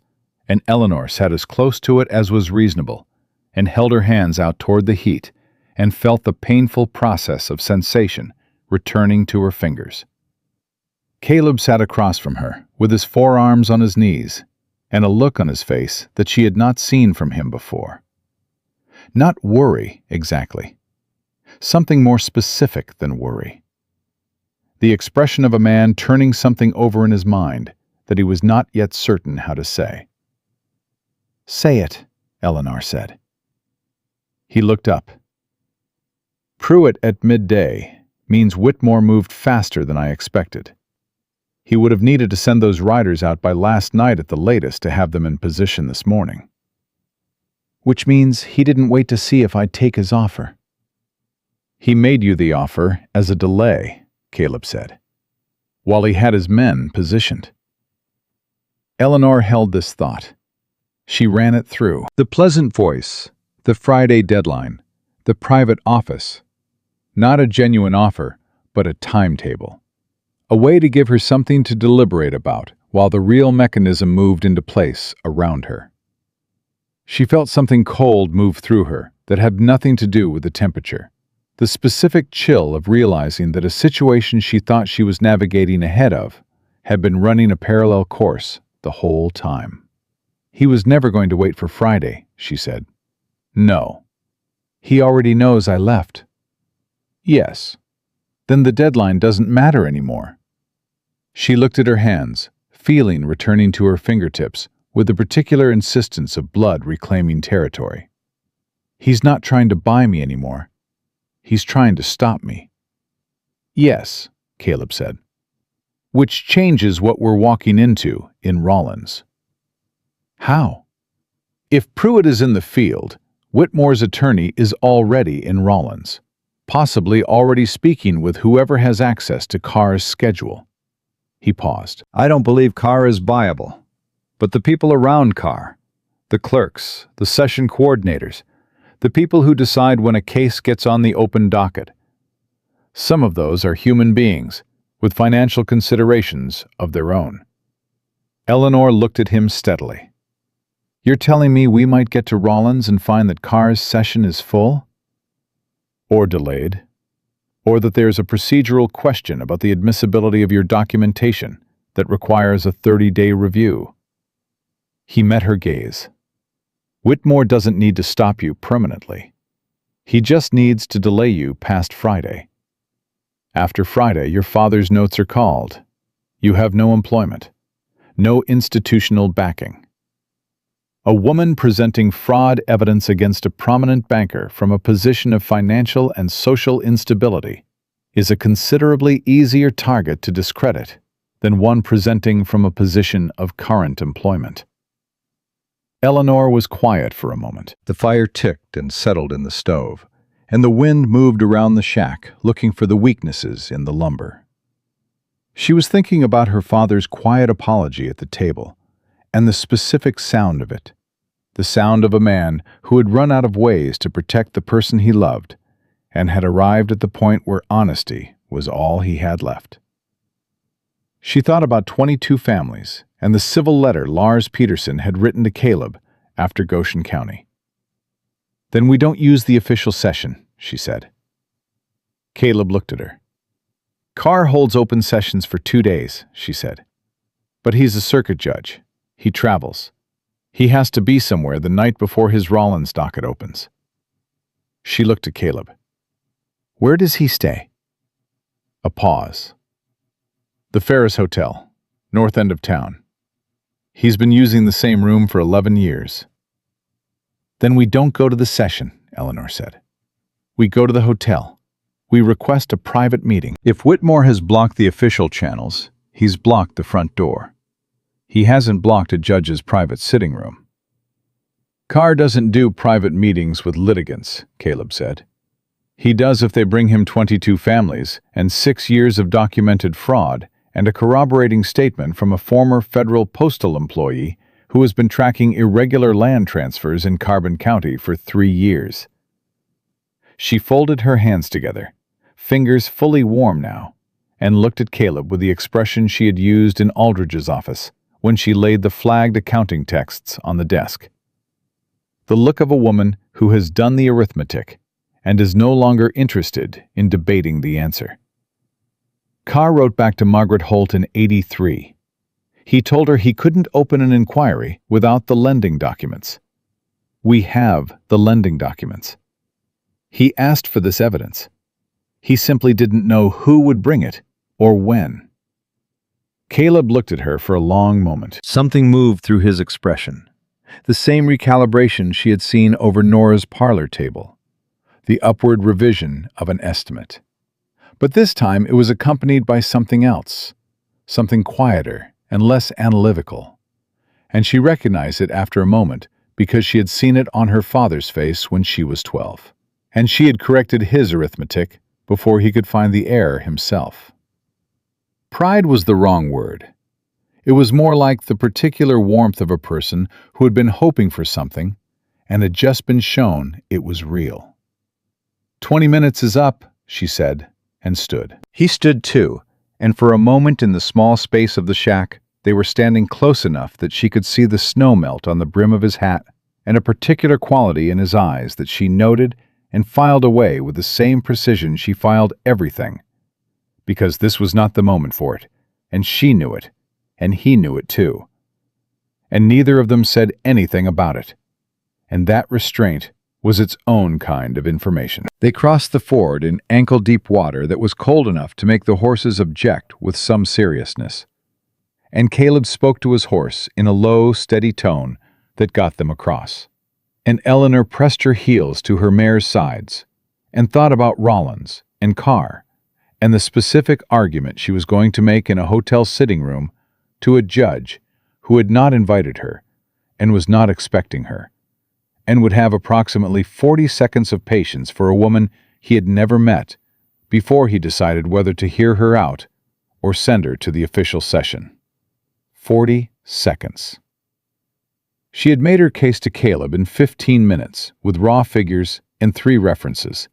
and Eleanor sat as close to it as was reasonable, and held her hands out toward the heat, and felt the painful process of sensation returning to her fingers. Caleb sat across from her, with his forearms on his knees, and a look on his face that she had not seen from him before. Not worry, exactly. Something more specific than worry. The expression of a man turning something over in his mind that he was not yet certain how to say. "Say it," Eleanor said. He looked up. "Pruitt at midday means Whitmore moved faster than I expected. He would have needed to send those riders out by last night at the latest to have them in position this morning. Which means he didn't wait to see if I'd take his offer." "He made you the offer as a delay," Caleb said, "while he had his men positioned." Eleanor held this thought. She ran it through. The pleasant voice, the Friday deadline, the private office. Not a genuine offer, but a timetable. A way to give her something to deliberate about while the real mechanism moved into place around her. She felt something cold move through her that had nothing to do with the temperature. The specific chill of realizing that a situation she thought she was navigating ahead of had been running a parallel course the whole time. "He was never going to wait for Friday," she said. "No. He already knows I left." "Yes, then the deadline doesn't matter anymore. She looked at her hands, feeling returning to her fingertips with the particular insistence of blood reclaiming territory. He's not trying to buy me anymore. He's trying to stop me. Yes, Caleb said. Which changes what we're walking into in Rollins. How? If Pruitt is in the field, Whitmore's attorney is already in Rollins, possibly already speaking with whoever has access to Carr's schedule. He paused. I don't believe Carr is viable, but the people around Carr, the clerks, the session coordinators, the people who decide when a case gets on the open docket. Some of those are human beings with financial considerations of their own. Eleanor looked at him steadily. You're telling me we might get to Rollins and find that Carr's session is full? Or delayed? Or that there's a procedural question about the admissibility of your documentation that requires a 30-day review? He met her gaze. Whitmore doesn't need to stop you permanently. He just needs to delay you past Friday. After Friday, your father's notes are called. You have no employment, no institutional backing. A woman presenting fraud evidence against a prominent banker from a position of financial and social instability is a considerably easier target to discredit than one presenting from a position of current employment. Eleanor was quiet for a moment. The fire ticked and settled in the stove, and the wind moved around the shack, looking for the weaknesses in the lumber. She was thinking about her father's quiet apology at the table, and the specific sound of it, the sound of a man who had run out of ways to protect the person he loved, and had arrived at the point where honesty was all he had left. She thought about 22 families and the civil letter Lars Peterson had written to Caleb after Goshen County. Then we don't use the official session, she said. Caleb looked at her. Carr holds open sessions for 2 days, she said. But he's a circuit judge. He travels. He has to be somewhere the night before his Rollins docket opens. She looked at Caleb. Where does he stay? A pause. The Ferris Hotel, north end of town. He's been using the same room for 11 years. Then we don't go to the session, Eleanor said. We go to the hotel. We request a private meeting. If Whitmore has blocked the official channels, he's blocked the front door. He hasn't blocked a judge's private sitting room. Carr doesn't do private meetings with litigants, Caleb said. He does if they bring him 22 families and 6 years of documented fraud and a corroborating statement from a former federal postal employee who has been tracking irregular land transfers in Carbon County for 3 years. She folded her hands together, fingers fully warm now, and looked at Caleb with the expression she had used in Aldridge's office when she laid the flagged accounting texts on the desk. The look of a woman who has done the arithmetic and is no longer interested in debating the answer. Carr wrote back to Margaret Holt in '83. He told her he couldn't open an inquiry without the lending documents. We have the lending documents. He asked for this evidence. He simply didn't know who would bring it or when. Caleb looked at her for a long moment. Something moved through his expression. The same recalibration she had seen over Nora's parlor table. The upward revision of an estimate. But this time it was accompanied by something else, something quieter and less analytical. And she recognized it after a moment because she had seen it on her father's face when she was 12. And she had corrected his arithmetic before he could find the error himself. Pride was the wrong word. It was more like the particular warmth of a person who had been hoping for something and had just been shown it was real. 20 minutes is up, she said, and stood. He stood too, and for a moment in the small space of the shack, they were standing close enough that she could see the snow melt on the brim of his hat and a particular quality in his eyes that she noted and filed away with the same precision she filed everything, because this was not the moment for it, and she knew it, and he knew it too. And neither of them said anything about it, and that restraint was its own kind of information. They crossed the ford in ankle-deep water that was cold enough to make the horses object with some seriousness. And Caleb spoke to his horse in a low, steady tone that got them across. And Eleanor pressed her heels to her mare's sides and thought about Rollins and Carr and the specific argument she was going to make in a hotel sitting room to a judge who had not invited her and was not expecting her, and would have approximately 40 seconds of patience for a woman he had never met before he decided whether to hear her out or send her to the official session. 40 seconds. She had made her case to Caleb in 15 minutes with raw figures and 3 references.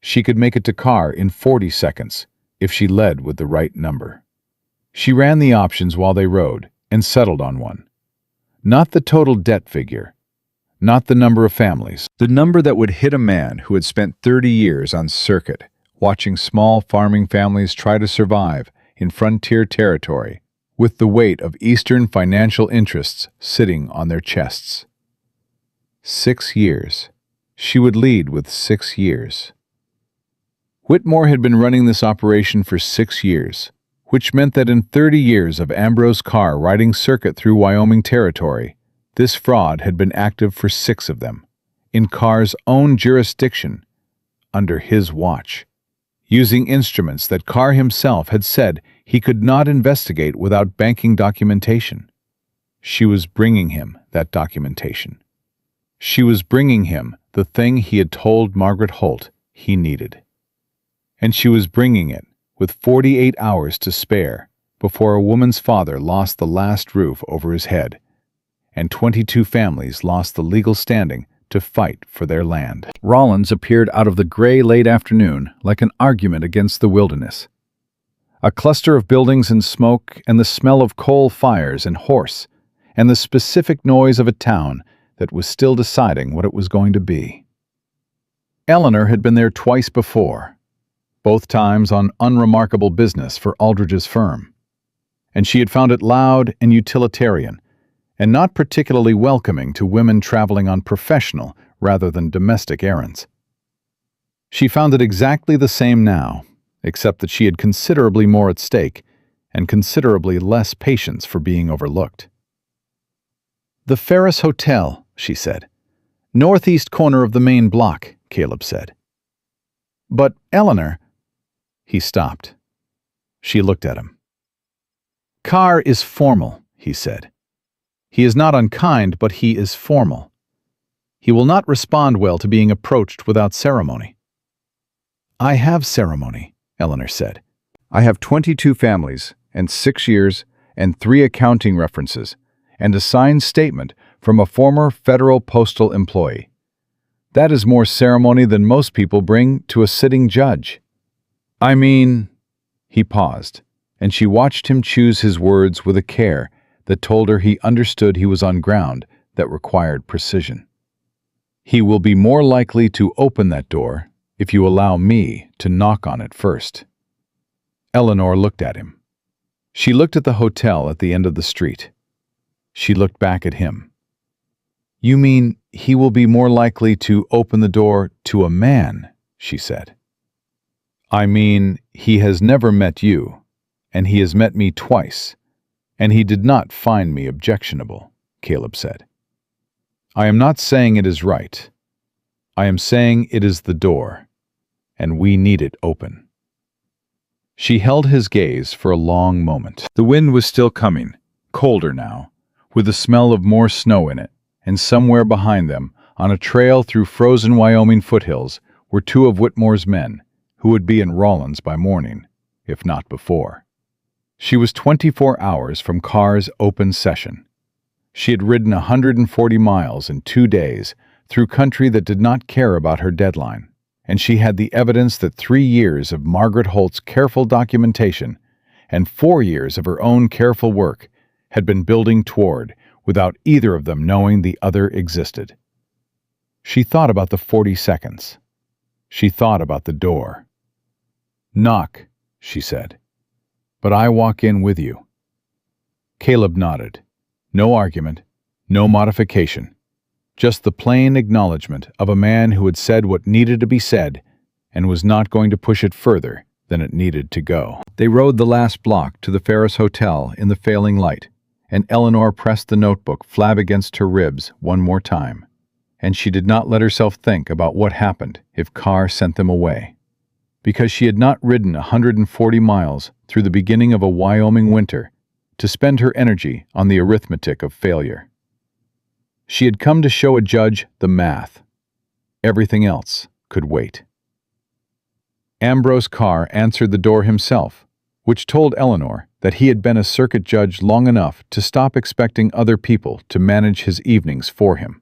She could make it to Carr in 40 seconds if she led with the right number. She ran the options while they rode and settled on one. Not the total debt figure, not the number of families, the number that would hit a man who had spent 30 years on circuit, watching small farming families try to survive in frontier territory, with the weight of Eastern financial interests sitting on their chests. 6 years. She would lead with 6 years. Whitmore had been running this operation for 6 years, which meant that in 30 years of Ambrose Carr riding circuit through Wyoming territory, this fraud had been active for 6 of them, in Carr's own jurisdiction, under his watch, using instruments that Carr himself had said he could not investigate without banking documentation. She was bringing him that documentation. She was bringing him the thing he had told Margaret Holt he needed. And she was bringing it with 48 hours to spare before a woman's father lost the last roof over his head, and 22 families lost the legal standing to fight for their land. Rollins appeared out of the gray late afternoon like an argument against the wilderness. A cluster of buildings and smoke and the smell of coal fires and horse and the specific noise of a town that was still deciding what it was going to be. Eleanor had been there twice before, both times on unremarkable business for Aldridge's firm, and she had found it loud and utilitarian, and not particularly welcoming to women traveling on professional rather than domestic errands. She found it exactly the same now, except that she had considerably more at stake and considerably less patience for being overlooked. "The Ferris Hotel," she said. "Northeast corner of the main block," Caleb said. "But, Eleanor—" He stopped. She looked at him. "Carr is formal," he said. "He is not unkind, but he is formal. He will not respond well to being approached without ceremony." "I have ceremony," Eleanor said. "I have 22 families, and 6 years, and 3 accounting references, and a signed statement from a former federal postal employee. That is more ceremony than most people bring to a sitting judge." "I mean—" He paused, and she watched him choose his words with a care that told her he understood he was on ground that required precision. "He will be more likely to open that door if you allow me to knock on it first." Eleanor looked at him. She looked at the hotel at the end of the street. She looked back at him. "You mean he will be more likely to open the door to a man?" she said. "I mean, he has never met you, and he has met me twice, and he did not find me objectionable," Caleb said. "I am not saying it is right. I am saying it is the door, and we need it open." She held his gaze for a long moment. The wind was still coming, colder now, with the smell of more snow in it, and somewhere behind them, on a trail through frozen Wyoming foothills, were 2 of Whitmore's men, who would be in Rollins by morning, if not before. She was 24 hours from Carr's open session. She had ridden 140 miles in 2 days through country that did not care about her deadline, and she had the evidence that 3 years of Margaret Holt's careful documentation and 4 years of her own careful work had been building toward without either of them knowing the other existed. She thought about the 40 seconds. She thought about the door. "Knock," she said. "But I walk in with you." Caleb nodded. No argument, no modification, Just the plain acknowledgement of a man who had said what needed to be said and was not going to push it further than it needed to go. They rode the last block to the Ferris Hotel in the failing light, and Eleanor pressed the notebook flat against her ribs one more time, and she did not let herself think about what happened if Carr sent them away, because she had not ridden 140 miles through the beginning of a Wyoming winter to spend her energy on the arithmetic of failure. She had come to show a judge the math. Everything else could wait. Ambrose Carr answered the door himself, which told Eleanor that he had been a circuit judge long enough to stop expecting other people to manage his evenings for him.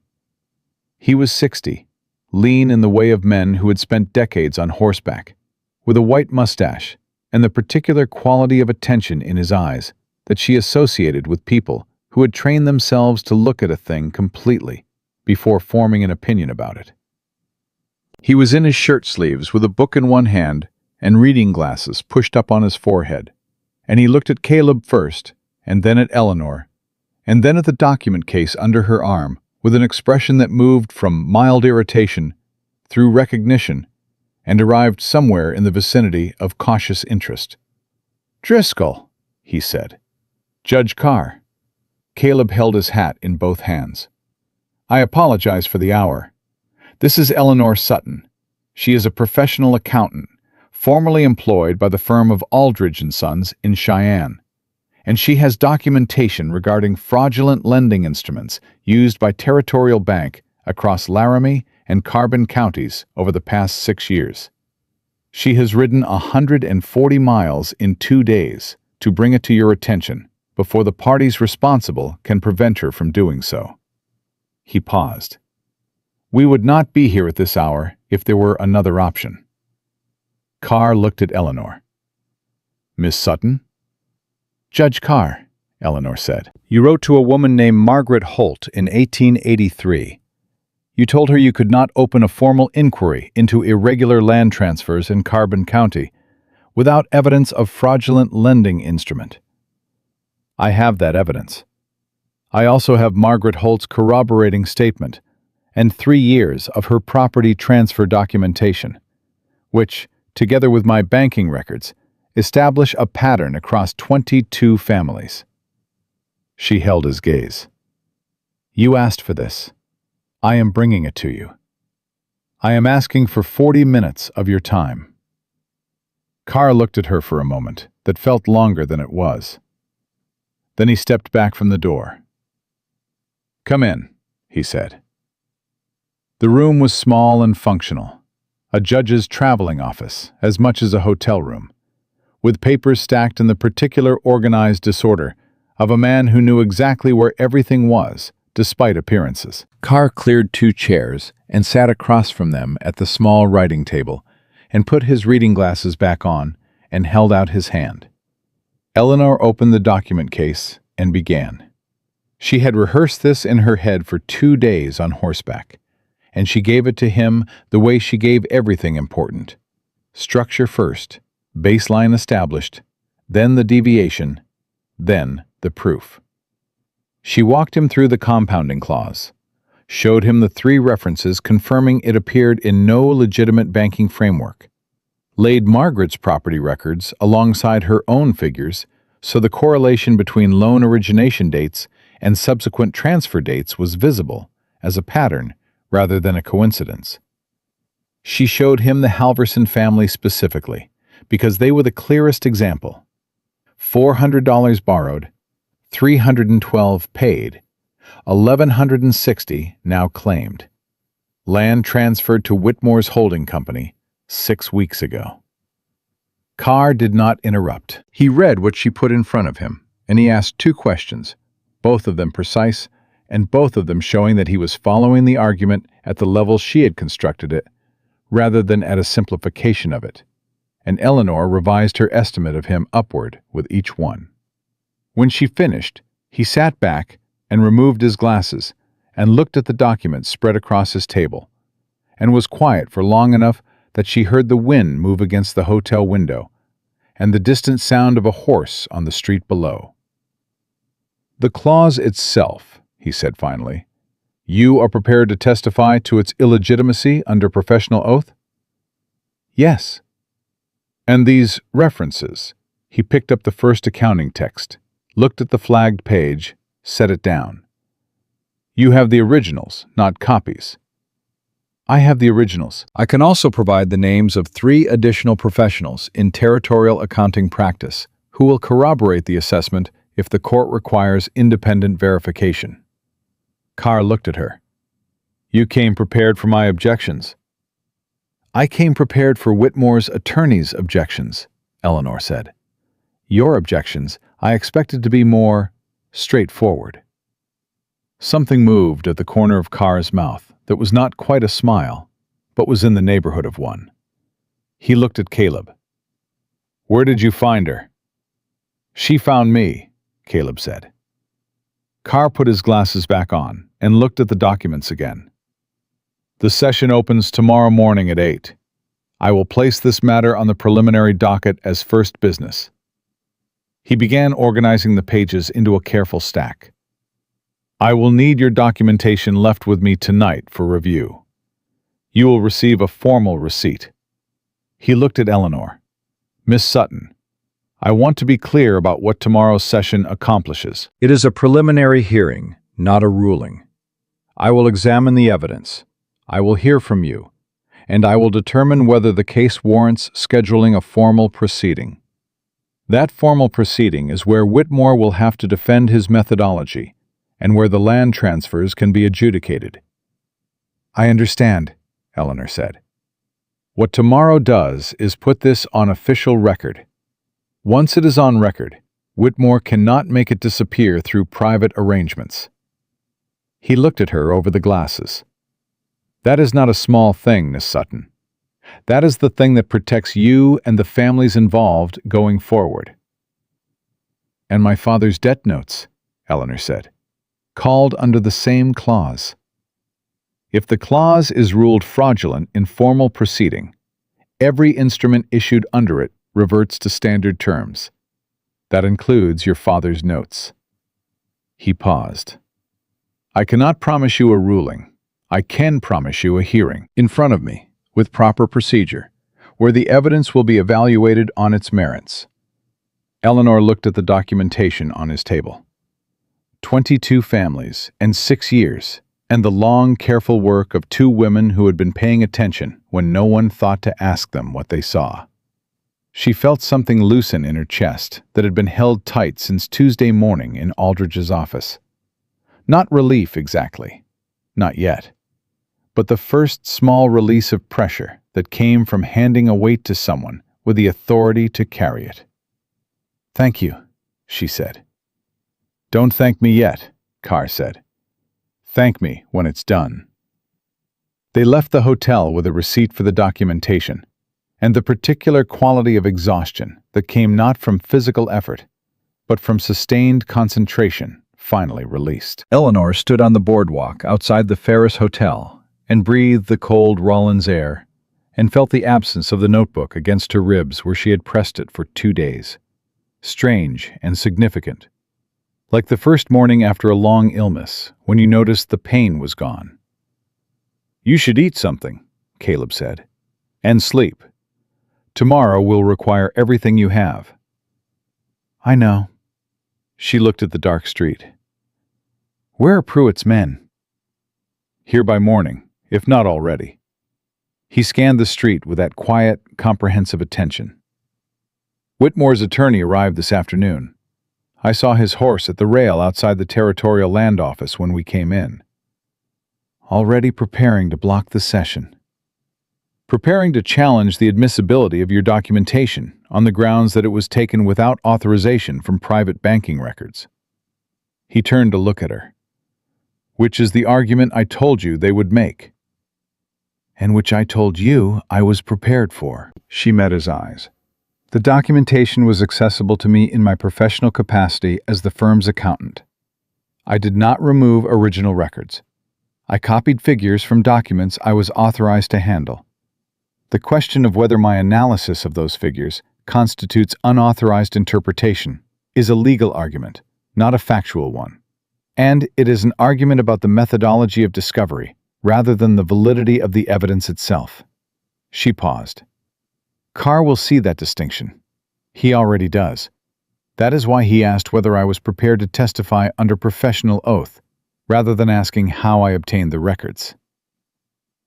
He was 60, lean in the way of men who had spent decades on horseback, with a white mustache and the particular quality of attention in his eyes that she associated with people who had trained themselves to look at a thing completely before forming an opinion about it. He was in his shirt sleeves with a book in one hand and reading glasses pushed up on his forehead, and he looked at Caleb first, and then at Eleanor, and then at the document case under her arm with an expression that moved from mild irritation through recognition and arrived somewhere in the vicinity of cautious interest. "Driscoll," he said. "Judge Carr." Caleb held his hat in both hands. "I apologize for the hour. This is Eleanor Sutton. She is a professional accountant, formerly employed by the firm of Aldridge & Sons in Cheyenne, and she has documentation regarding fraudulent lending instruments used by Territorial Bank across Laramie and Carbon counties over the past 6 years. She has ridden 140 miles in 2 days to bring it to your attention before the parties responsible can prevent her from doing so." He paused. "We would not be here at this hour if there were another option." Carr looked at Eleanor. "Miss Sutton?" "Judge Carr," Eleanor said. "You wrote to a woman named Margaret Holt in 1883. You told her you could not open a formal inquiry into irregular land transfers in Carbon County without evidence of fraudulent lending instrument. I have that evidence. I also have Margaret Holt's corroborating statement and 3 years of her property transfer documentation, which, together with my banking records, establish a pattern across 22 families." She held his gaze. "You asked for this. I am bringing it to you. I am asking for 40 minutes of your time." Carr looked at her for a moment that felt longer than it was. Then he stepped back from the door. "Come in," he said. The room was small and functional, a judge's traveling office as much as a hotel room, with papers stacked in the particular organized disorder of a man who knew exactly where everything was, despite appearances. Carr cleared 2 chairs and sat across from them at the small writing table and put his reading glasses back on and held out his hand. Eleanor opened the document case and began. She had rehearsed this in her head for 2 days on horseback, and she gave it to him the way she gave everything important. Structure first, baseline established, then the deviation, then the proof. She walked him through the compounding clause, showed him the 3 references confirming it appeared in no legitimate banking framework, laid Margaret's property records alongside her own figures so the correlation between loan origination dates and subsequent transfer dates was visible as a pattern rather than a coincidence. She showed him the Halverson family specifically, because they were the clearest example. $400 borrowed, $312 paid, $1,160 now claimed. Land transferred to Whitmore's holding company 6 weeks ago. Carr did not interrupt. He read what she put in front of him, and he asked 2 questions, both of them precise, and both of them showing that he was following the argument at the level she had constructed it, rather than at a simplification of it, and Eleanor revised her estimate of him upward with each one. When she finished, he sat back and removed his glasses and looked at the document spread across his table, and was quiet for long enough that she heard the wind move against the hotel window and the distant sound of a horse on the street below. "The clause itself," he said finally, You are prepared to testify to its illegitimacy under professional oath? Yes. And these references? He picked up the first accounting text, looked at the flagged page, set it down. You have the originals, not copies. I have the originals. I can also provide the names of 3 additional professionals in territorial accounting practice who will corroborate the assessment if the court requires independent verification. Carr looked at her. You came prepared for my objections. I came prepared for Whitmore's attorney's objections, Eleanor said. Your objections I expected to be more straightforward. Something moved at the corner of Carr's mouth that was not quite a smile, but was in the neighborhood of one. He looked at Caleb. Where did you find her? She found me, Caleb said. Carr put his glasses back on and looked at the documents again. The session opens tomorrow morning at 8. I will place this matter on the preliminary docket as first business. He began organizing the pages into a careful stack. I will need your documentation left with me tonight for review. You will receive a formal receipt. He looked at Eleanor. Miss Sutton, I want to be clear about what tomorrow's session accomplishes. It is a preliminary hearing, not a ruling. I will examine the evidence. I will hear from you, and I will determine whether the case warrants scheduling a formal proceeding. That formal proceeding is where Whitmore will have to defend his methodology and where the land transfers can be adjudicated. I understand, Eleanor said. What tomorrow does is put this on official record. Once it is on record, Whitmore cannot make it disappear through private arrangements. He looked at her over the glasses. That is not a small thing, Miss Sutton. That is the thing that protects you and the families involved going forward. And my father's debt notes, Eleanor said, called under the same clause. If the clause is ruled fraudulent in formal proceeding, every instrument issued under it reverts to standard terms. That includes your father's notes. He paused. I cannot promise you a ruling. I can promise you a hearing in front of me, with proper procedure, where the evidence will be evaluated on its merits. Eleanor looked at the documentation on his table. 22 families and 6 years, and the long, careful work of 2 women who had been paying attention when no one thought to ask them what they saw. She felt something loosen in her chest that had been held tight since Tuesday morning in Aldridge's office. Not relief exactly, not yet, but the first small release of pressure that came from handing a weight to someone with the authority to carry it. Thank you, she said. Don't thank me yet, Carr said. Thank me when it's done. They left the hotel with a receipt for the documentation, and the particular quality of exhaustion that came not from physical effort, but from sustained concentration finally released. Eleanor stood on the boardwalk outside the Ferris Hotel and breathed the cold Rollins air and felt the absence of the notebook against her ribs where she had pressed it for 2 days. Strange and significant. Like the first morning after a long illness, when you noticed the pain was gone. You should eat something, Caleb said, and sleep. Tomorrow will require everything you have. I know. She looked at the dark street. Where are Pruitt's men? Here by morning, if not already. He scanned the street with that quiet, comprehensive attention. Whitmore's attorney arrived this afternoon. I saw his horse at the rail outside the Territorial Land Office when we came in. Already preparing to block the session. Preparing to challenge the admissibility of your documentation on the grounds that it was taken without authorization from private banking records. He turned to look at her. Which is the argument I told you they would make. And which I told you I was prepared for. She met his eyes. The documentation was accessible to me in my professional capacity as the firm's accountant. I did not remove original records. I copied figures from documents I was authorized to handle. The question of whether my analysis of those figures constitutes unauthorized interpretation is a legal argument, not a factual one. And it is an argument about the methodology of discovery, rather than the validity of the evidence itself. She paused. Carr will see that distinction. He already does. That is why he asked whether I was prepared to testify under professional oath, rather than asking how I obtained the records.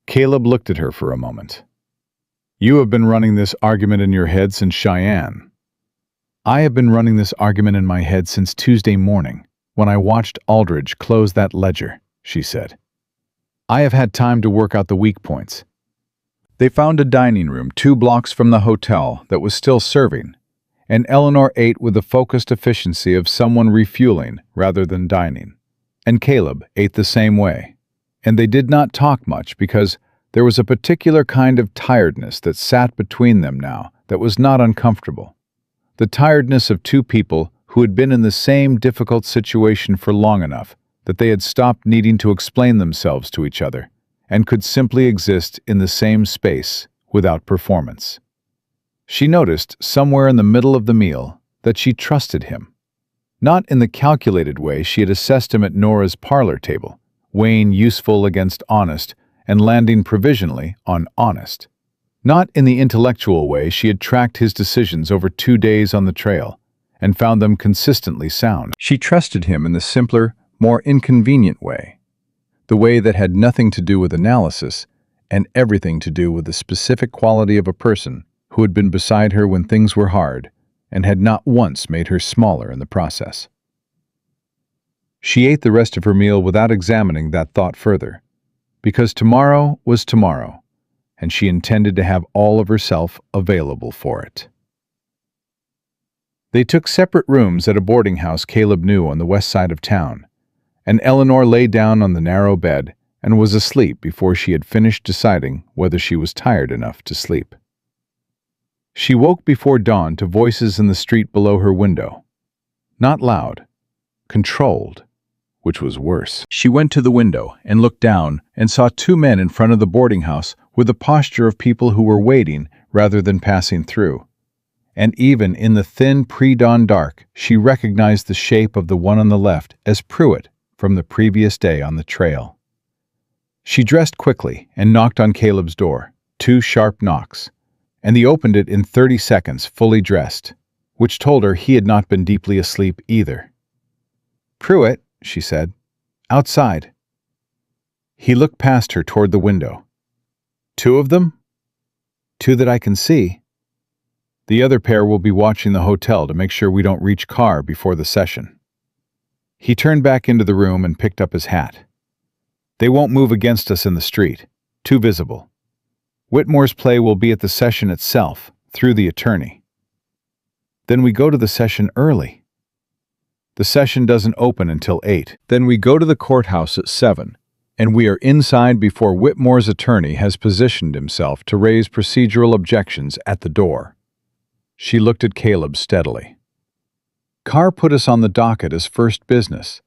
Caleb looked at her for a moment. You have been running this argument in your head since Cheyenne. I have been running this argument in my head since Tuesday morning, when I watched Aldridge close that ledger, she said. I have had time to work out the weak points. They found a dining room 2 blocks from the hotel that was still serving, and Eleanor ate with the focused efficiency of someone refueling rather than dining. And Caleb ate the same way. And they did not talk much because there was a particular kind of tiredness that sat between them now that was not uncomfortable. The tiredness of 2 people who had been in the same difficult situation for long enough that they had stopped needing to explain themselves to each other and could simply exist in the same space without performance. She noticed somewhere in the middle of the meal that she trusted him. Not in the calculated way she had assessed him at Nora's parlor table, weighing useful against honest and landing provisionally on honest. Not in the intellectual way she had tracked his decisions over 2 days on the trail and found them consistently sound. She trusted him in the simpler, more inconvenient way, the way that had nothing to do with analysis and everything to do with the specific quality of a person who had been beside her when things were hard and had not once made her smaller in the process. She ate the rest of her meal without examining that thought further, because tomorrow was tomorrow, and she intended to have all of herself available for it. They took separate rooms at a boarding house Caleb knew on the west side of town, and Eleanor lay down on the narrow bed and was asleep before she had finished deciding whether she was tired enough to sleep. She woke before dawn to voices in the street below her window. Not loud, controlled, which was worse. She went to the window and looked down and saw 2 men in front of the boarding house with the posture of people who were waiting rather than passing through. And even in the thin pre-dawn dark, she recognized the shape of the one on the left as Pruitt from the previous day on the trail. She dressed quickly and knocked on Caleb's door, 2 sharp knocks, and he opened it in 30 seconds fully dressed, which told her he had not been deeply asleep either. "Pruitt," she said, "outside." He looked past her toward the window. "2 of them?" "2 that I can see. The other pair will be watching the hotel to make sure we don't reach Carr before the session." He turned back into the room and picked up his hat. "They won't move against us in the street. Too visible. Whitmore's play will be at the session itself, through the attorney." "Then we go to the session early." "The session doesn't open until 8. Then we go to the courthouse at 7, and we are inside before Whitmore's attorney has positioned himself to raise procedural objections at the door." She looked at Caleb steadily. "Carr put us on the docket as first business.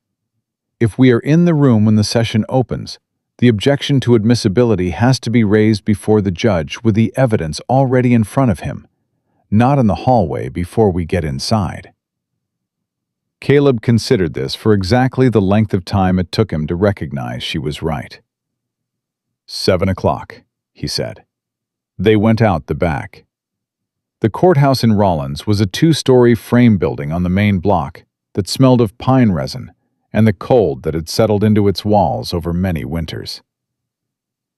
If we are in the room when the session opens, the objection to admissibility has to be raised before the judge with the evidence already in front of him, not in the hallway before we get inside." Caleb considered this for exactly the length of time it took him to recognize she was right. 7 o'clock, he said. They went out the back. The courthouse in Rollins was a 2-story frame building on the main block that smelled of pine resin and the cold that had settled into its walls over many winters.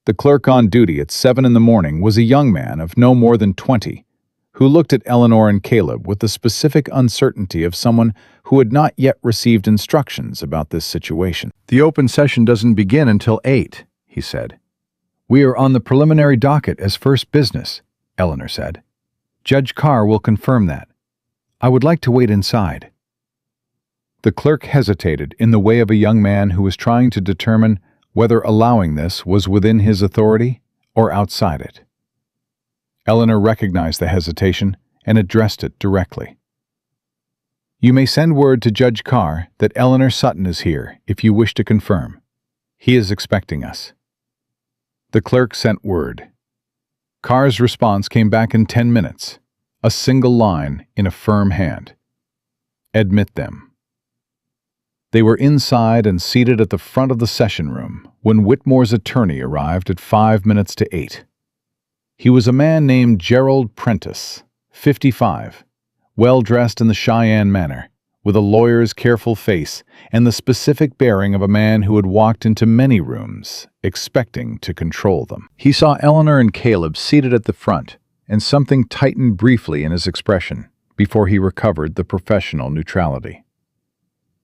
The clerk on duty at 7 in the morning was a young man of no more than 20, who looked at Eleanor and Caleb with the specific uncertainty of someone who had not yet received instructions about this situation. "The open session doesn't begin until 8, he said. "We are on the preliminary docket as first business," Eleanor said. "Judge Carr will confirm that. I would like to wait inside." The clerk hesitated in the way of a young man who was trying to determine whether allowing this was within his authority or outside it. Eleanor recognized the hesitation and addressed it directly. "You may send word to Judge Carr that Eleanor Sutton is here if you wish to confirm. He is expecting us." The clerk sent word. Carr's response came back in 10 minutes, a single line in a firm hand. "Admit them." They were inside and seated at the front of the session room when Whitmore's attorney arrived at 5 minutes to 8. He was a man named Gerald Prentice, 55, well-dressed in the Cheyenne manner, with a lawyer's careful face and the specific bearing of a man who had walked into many rooms, expecting to control them. He saw Eleanor and Caleb seated at the front, and something tightened briefly in his expression before he recovered the professional neutrality.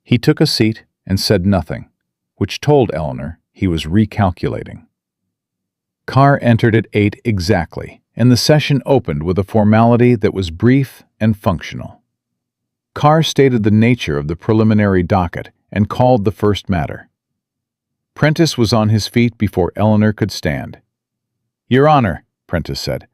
He took a seat and said nothing, which told Eleanor he was recalculating. Carr entered at 8 exactly, and the session opened with a formality that was brief and functional. Carr stated the nature of the preliminary docket and called the first matter. Prentice was on his feet before Eleanor could stand. "Your Honor," Prentice said,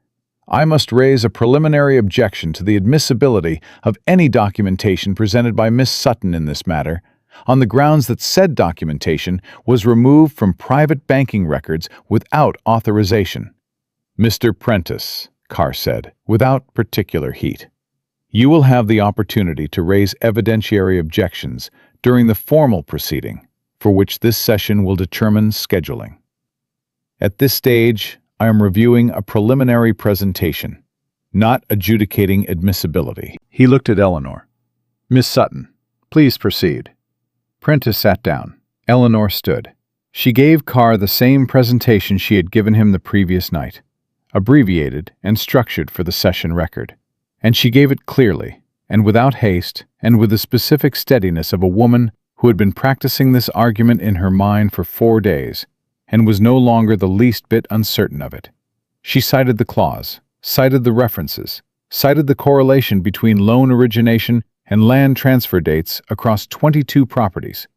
"I must raise a preliminary objection to the admissibility of any documentation presented by Miss Sutton in this matter, on the grounds that said documentation was removed from private banking records without authorization." "Mr. Prentice," Carr said, without particular heat, "you will have the opportunity to raise evidentiary objections during the formal proceeding, for which this session will determine scheduling. At this stage, I am reviewing a preliminary presentation, not adjudicating admissibility." He looked at Eleanor. "Miss Sutton, please proceed." Prentice sat down. Eleanor stood. She gave Carr the same presentation she had given him the previous night, abbreviated and structured for the session record. And she gave it clearly, and without haste, and with the specific steadiness of a woman who had been practicing this argument in her mind for 4 days, and was no longer the least bit uncertain of it. She cited the clause, cited the references, cited the correlation between loan origination and land transfer dates across 22 properties,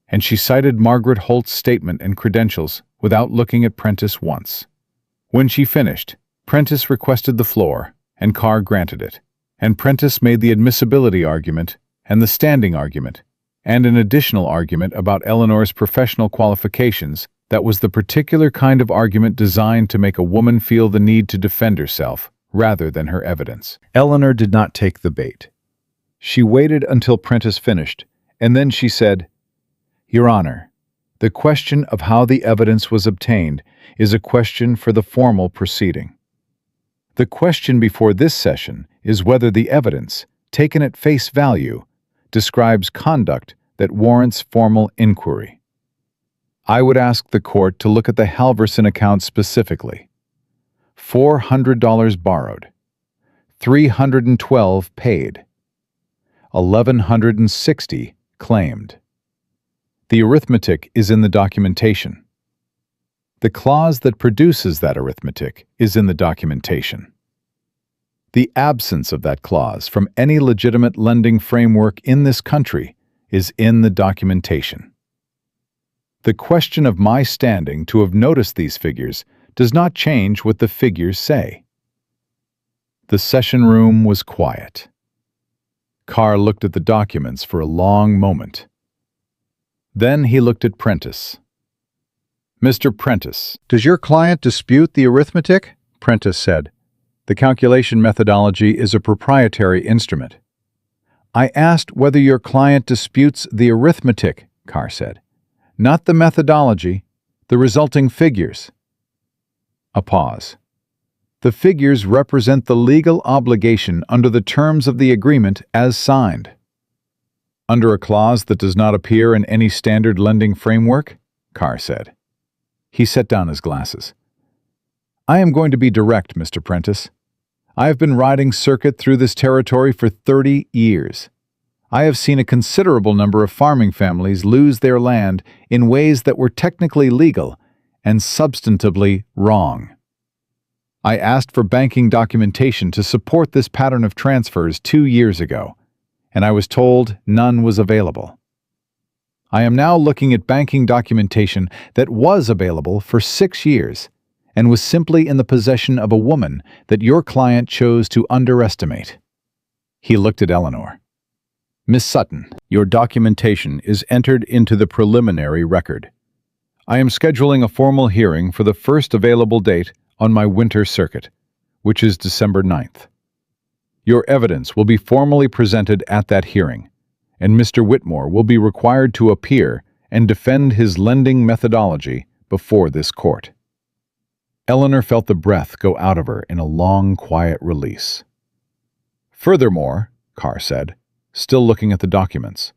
and she cited Margaret Holt's statement and credentials without looking at Prentice once. When she finished, Prentice requested the floor, and Carr granted it, and Prentice made the admissibility argument and the standing argument, and an additional argument about Eleanor's professional qualifications that was the particular kind of argument designed to make a woman feel the need to defend herself rather than her evidence. Eleanor did not take the bait. She waited until Prentice finished, and then she said, "Your Honor, the question of how the evidence was obtained is a question for the formal proceeding. The question before this session is whether the evidence, taken at face value, describes conduct that warrants formal inquiry. I would ask the court to look at the Halverson account specifically. $400 borrowed, $312 paid, $1,160 claimed. The arithmetic is in the documentation. The clause that produces that arithmetic is in the documentation. The absence of that clause from any legitimate lending framework in this country is in the documentation. The question of my standing to have noticed these figures does not change what the figures say." The session room was quiet. Carr looked at the documents for a long moment. Then he looked at Prentice. "Mr. Prentice, does your client dispute the arithmetic?" Prentice said. "The calculation methodology is a proprietary instrument." "I asked whether your client disputes the arithmetic," Carr said. "Not the methodology, the resulting figures." A pause. "The figures represent the legal obligation under the terms of the agreement as signed." "Under a clause that does not appear in any standard lending framework?" Carr said. He set down his glasses. "I am going to be direct, Mr. Prentice. I have been riding circuit through this territory for 30 years. I have seen a considerable number of farming families lose their land in ways that were technically legal and substantively wrong. I asked for banking documentation to support this pattern of transfers 2 years ago, and I was told none was available. I am now looking at banking documentation that was available for 6 years and was simply in the possession of a woman that your client chose to underestimate." He looked at Eleanor. "Miss Sutton, your documentation is entered into the preliminary record. I am scheduling a formal hearing for the first available date on my winter circuit, which is December 9th. Your evidence will be formally presented at that hearing, and Mr. Whitmore will be required to appear and defend his lending methodology before this court." Eleanor felt the breath go out of her in a long, quiet release. "Furthermore," Carr said, still looking at the documents,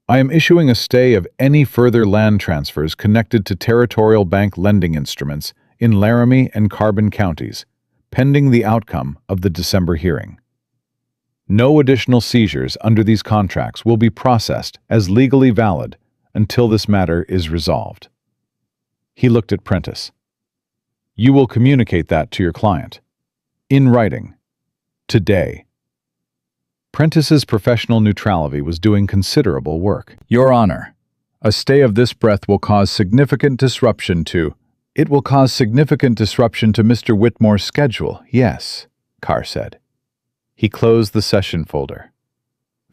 "I am issuing a stay of any further land transfers connected to territorial bank lending instruments in Laramie and Carbon counties, pending the outcome of the December hearing. No additional seizures under these contracts will be processed as legally valid until this matter is resolved." He looked at Prentice. "You will communicate that to your client. In writing. Today." Prentice's professional neutrality was doing considerable work. "Your Honor, a stay of this breadth will cause significant disruption to— It will cause significant disruption to Mr. Whitmore's schedule, yes," Carr said. He closed the session folder.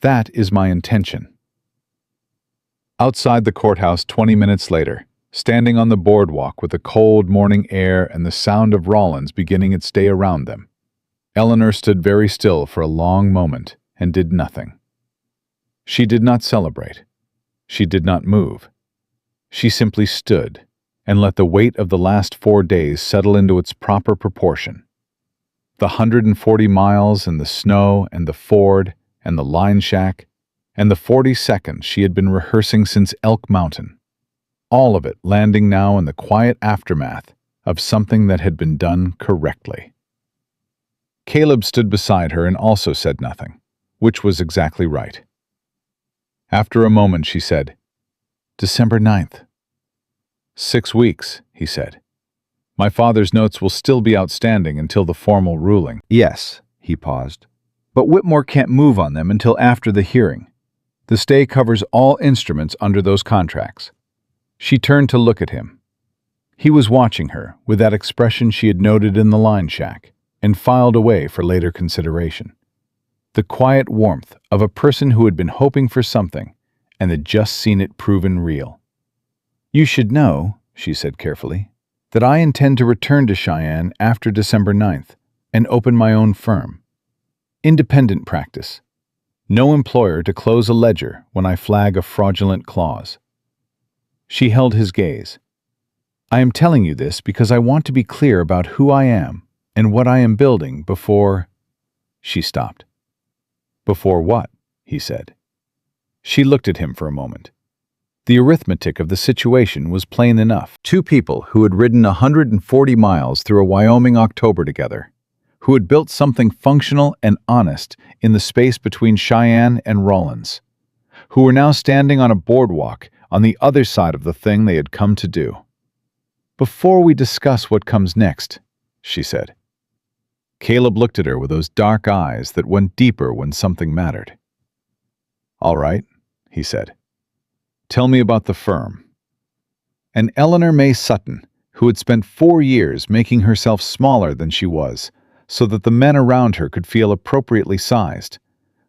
"That is my intention." Outside the courthouse 20 minutes later, standing on the boardwalk with the cold morning air and the sound of Rollins beginning its day around them, Eleanor stood very still for a long moment and did nothing. She did not celebrate. She did not move. She simply stood and let the weight of the last 4 days settle into its proper proportion. The 140 miles and the snow and the Ford and the line shack and the 40 seconds she had been rehearsing since Elk Mountain, all of it landing now in the quiet aftermath of something that had been done correctly. Caleb stood beside her and also said nothing, which was exactly right. After a moment she said, "December 9th. 6 weeks, he said. "My father's notes will still be outstanding until the formal ruling." "Yes," he paused. "But Whitmore can't move on them until after the hearing. The stay covers all instruments under those contracts." She turned to look at him. He was watching her with that expression she had noted in the line shack and filed away for later consideration. The quiet warmth of a person who had been hoping for something and had just seen it proven real. "You should know," she said carefully, "that I intend to return to Cheyenne after December 9th and open my own firm. Independent practice. No employer to close a ledger when I flag a fraudulent clause." She held his gaze. "I am telling you this because I want to be clear about who I am and what I am building before—" She stopped. "Before what?" he said. She looked at him for a moment. The arithmetic of the situation was plain enough. Two people who had ridden 140 miles through a Wyoming October together, who had built something functional and honest in the space between Cheyenne and Rollins, who were now standing on a boardwalk on the other side of the thing they had come to do. "Before we discuss what comes next," she said. Caleb looked at her with those dark eyes that went deeper when something mattered. "All right," he said. "Tell me about the firm." And Eleanor May Sutton, who had spent 4 years making herself smaller than she was, so that the men around her could feel appropriately sized,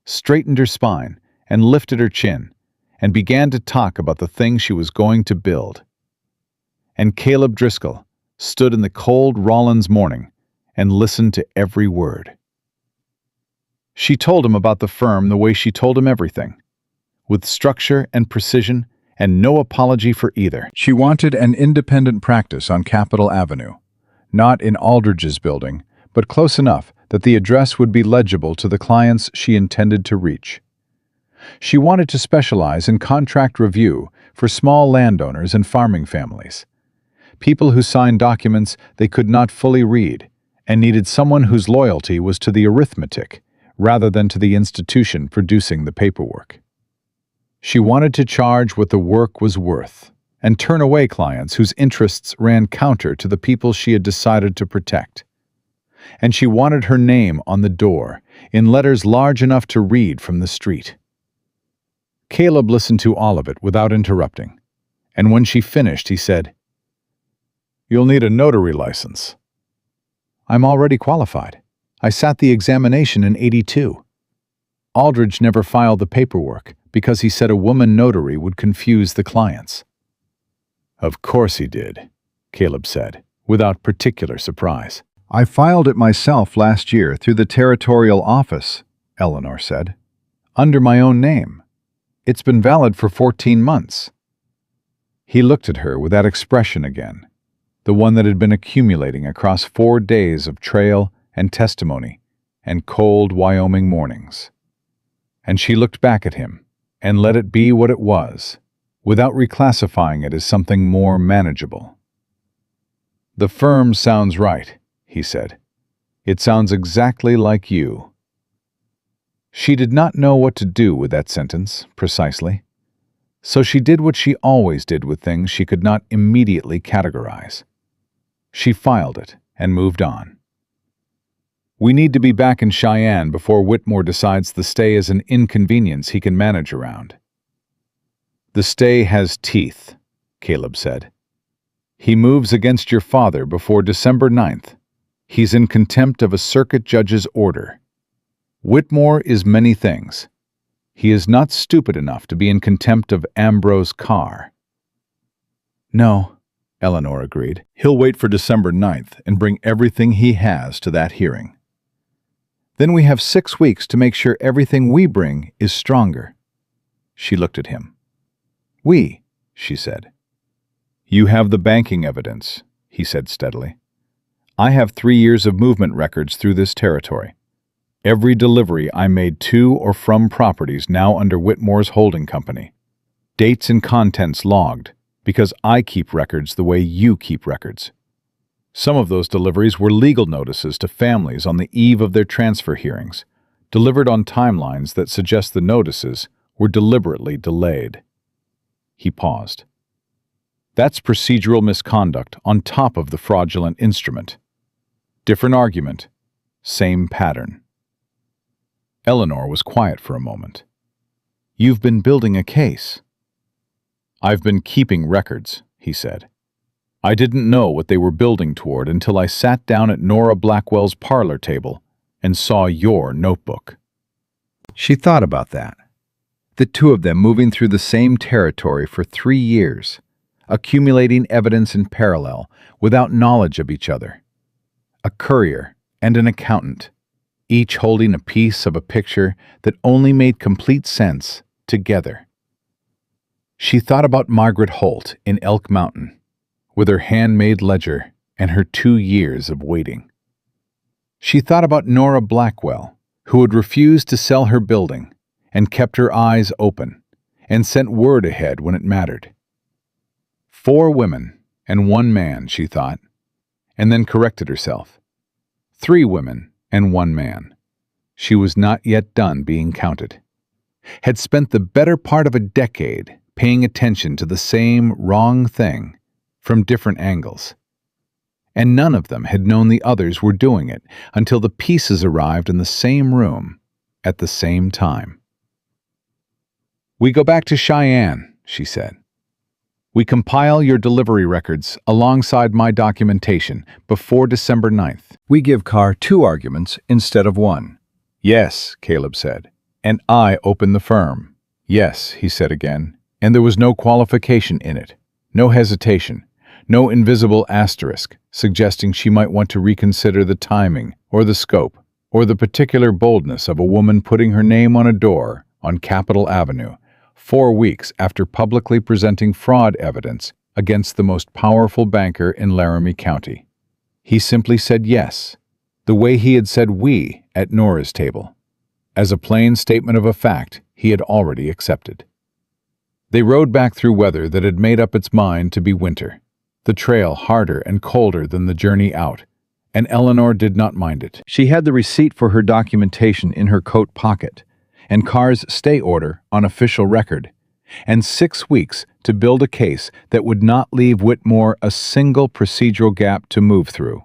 straightened her spine and lifted her chin, and began to talk about the thing she was going to build. And Caleb Driscoll stood in the cold Rollins morning and listened to every word. She told him about the firm the way she told him everything, with structure and precision and no apology for either. She wanted an independent practice on Capitol Avenue, not in Aldridge's building, but close enough that the address would be legible to the clients she intended to reach. She wanted to specialize in contract review for small landowners and farming families, people who signed documents they could not fully read and needed someone whose loyalty was to the arithmetic rather than to the institution producing the paperwork. She wanted to charge what the work was worth and turn away clients whose interests ran counter to the people she had decided to protect. And she wanted her name on the door in letters large enough to read from the street. Caleb listened to all of it without interrupting, and when she finished, he said, "You'll need a notary license." "I'm already qualified. I sat the examination in '82. Aldridge never filed the paperwork because he said a woman notary would confuse the clients." "Of course he did," Caleb said, without particular surprise. "I filed it myself last year through the territorial office," Eleanor said, "under my own name, It's been valid for 14 months. He looked at her with that expression again, the one that had been accumulating across 4 days of trail and testimony and cold Wyoming mornings. And she looked back at him and let it be what it was, without reclassifying it as something more manageable. "The firm sounds right," he said. "It sounds exactly like you." She did not know what to do with that sentence, precisely. So she did what she always did with things she could not immediately categorize. She filed it and moved on. "We need to be back in Cheyenne before Whitmore decides the stay is an inconvenience he can manage around." "The stay has teeth," Caleb said. "He moves against your father before December 9th. He's in contempt of a circuit judge's order. Whitmore is many things. He is not stupid enough to be in contempt of Ambrose Carr." "No," Eleanor agreed. "He'll wait for December 9th and bring everything he has to that hearing. Then we have 6 weeks to make sure everything we bring is stronger." She looked at him. "We," she said. "You have the banking evidence," he said steadily. "I have 3 years of movement records through this territory. Every delivery I made to or from properties now under Whitmore's holding company. Dates and contents logged, because I keep records the way you keep records. Some of those deliveries were legal notices to families on the eve of their transfer hearings, delivered on timelines that suggest the notices were deliberately delayed." He paused. "That's procedural misconduct on top of the fraudulent instrument. Different argument, same pattern." Eleanor was quiet for a moment. "You've been building a case." "I've been keeping records," he said. "I didn't know what they were building toward until I sat down at Nora Blackwell's parlor table and saw your notebook." She thought about that. The two of them moving through the same territory for 3 years, accumulating evidence in parallel without knowledge of each other. A courier and an accountant, each holding a piece of a picture that only made complete sense together. She thought about Margaret Holt in Elk Mountain, with her handmade ledger and her 2 years of waiting. She thought about Nora Blackwell, who had refused to sell her building and kept her eyes open and sent word ahead when it mattered. 4 women and 1 man, she thought, and then corrected herself. 3 women and 1 man. She was not yet done being counted. Had spent the better part of a decade paying attention to the same wrong thing from different angles. And none of them had known the others were doing it until the pieces arrived in the same room at the same time. "We go back to Cheyenne," she said. "We compile your delivery records alongside my documentation before December 9th. We give Carr 2 arguments instead of 1. "Yes," Caleb said. "And I open the firm." "Yes," he said again, and there was no qualification in it, no hesitation, no invisible asterisk suggesting she might want to reconsider the timing or the scope or the particular boldness of a woman putting her name on a door on Capitol Avenue 4 weeks after publicly presenting fraud evidence against the most powerful banker in Laramie County. He simply said yes, the way he had said we at Nora's table, as a plain statement of a fact he had already accepted. They rode back through weather that had made up its mind to be winter, the trail harder and colder than the journey out, and Eleanor did not mind it. She had the receipt for her documentation in her coat pocket, and Carr's stay order on official record, and 6 weeks to build a case that would not leave Whitmore a single procedural gap to move through.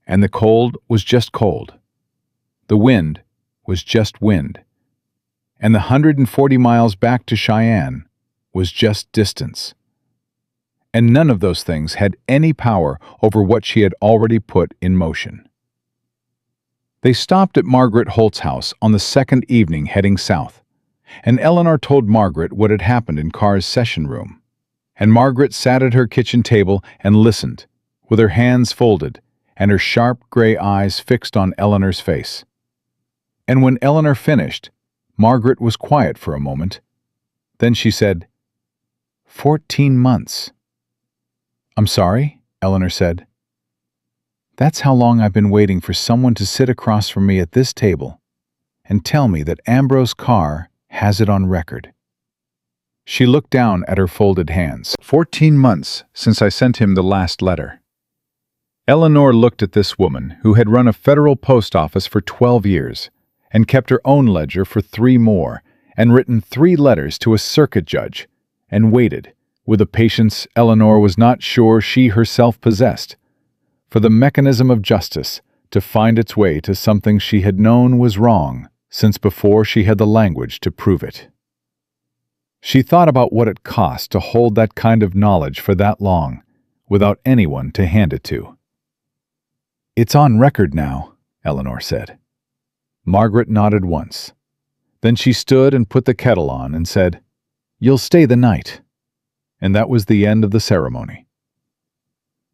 And the cold was just cold. The wind was just wind. And the 140 miles back to Cheyenne was just distance. And none of those things had any power over what she had already put in motion. They stopped at Margaret Holt's house on the second evening heading south, and Eleanor told Margaret what had happened in Carr's session room. And Margaret sat at her kitchen table and listened, with her hands folded and her sharp gray eyes fixed on Eleanor's face. And when Eleanor finished, Margaret was quiet for a moment, Then she said, 14 months. I'm sorry, Eleanor said. That's how long I've been waiting for someone to sit across from me at this table and tell me that Ambrose Carr has it on record. She looked down at her folded hands. 14 months since I sent him the last letter. Eleanor looked at this woman who had run a federal post office for 12 years and kept her own ledger for 3 more and written 3 letters to a circuit judge and waited, with a patience Eleanor was not sure she herself possessed, for the mechanism of justice to find its way to something she had known was wrong since before she had the language to prove it. She thought about what it cost to hold that kind of knowledge for that long, without anyone to hand it to. It's on record now, Eleanor said. Margaret nodded once. Then she stood and put the kettle on and said, You'll stay the night. And that was the end of the ceremony.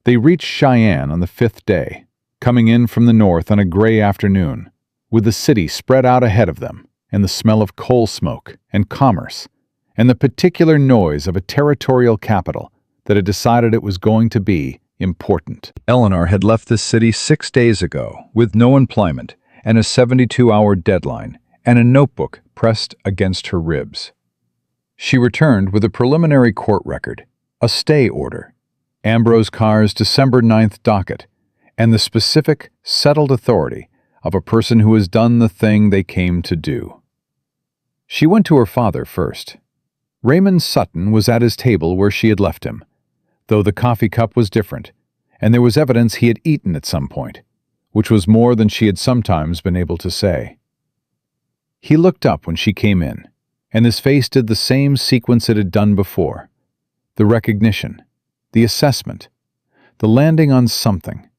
They reached Cheyenne on the 5th day, coming in from the north on a gray afternoon, with the city spread out ahead of them, and the smell of coal smoke and commerce, and the particular noise of a territorial capital that had decided it was going to be important. Eleanor had left the city 6 days ago with no employment and a 72-hour deadline and a notebook pressed against her ribs. She returned with a preliminary court record, a stay order, Ambrose Carr's December 9th docket, and the specific, settled authority of a person who has done the thing they came to do. She went to her father first. Raymond Sutton was at his table where she had left him, though the coffee cup was different, and there was evidence he had eaten at some point, which was more than she had sometimes been able to say. He looked up when she came in, and his face did the same sequence it had done before. The recognition, the assessment, the landing on something,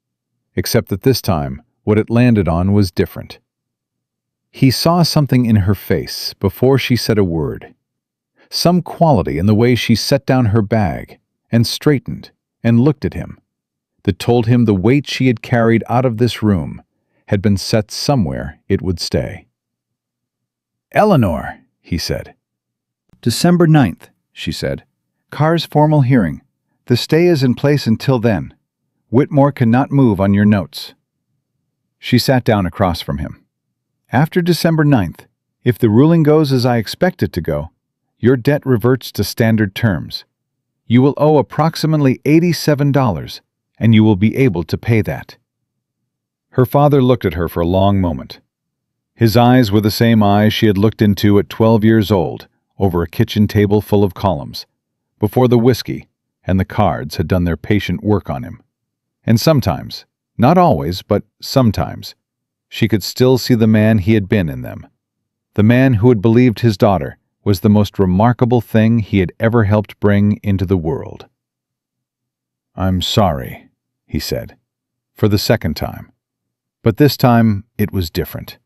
except that this time what it landed on was different. He saw something in her face before she said a word, some quality in the way she set down her bag and straightened and looked at him that told him the weight she had carried out of this room had been set somewhere it would stay. Eleanor, he said. December 9th, she said. Carr's formal hearing. The stay is in place until then. Whitmore cannot move on your notes. She sat down across from him. After December 9th, if the ruling goes as I expect it to go, your debt reverts to standard terms. You will owe approximately $87, and you will be able to pay that. Her father looked at her for a long moment. His eyes were the same eyes she had looked into at 12 years old, over a kitchen table full of columns, before the whiskey and the cards had done their patient work on him. And sometimes, not always, but sometimes, she could still see the man he had been in them, the man who had believed his daughter was the most remarkable thing he had ever helped bring into the world. I'm sorry, he said, for the second time. But this time it was different.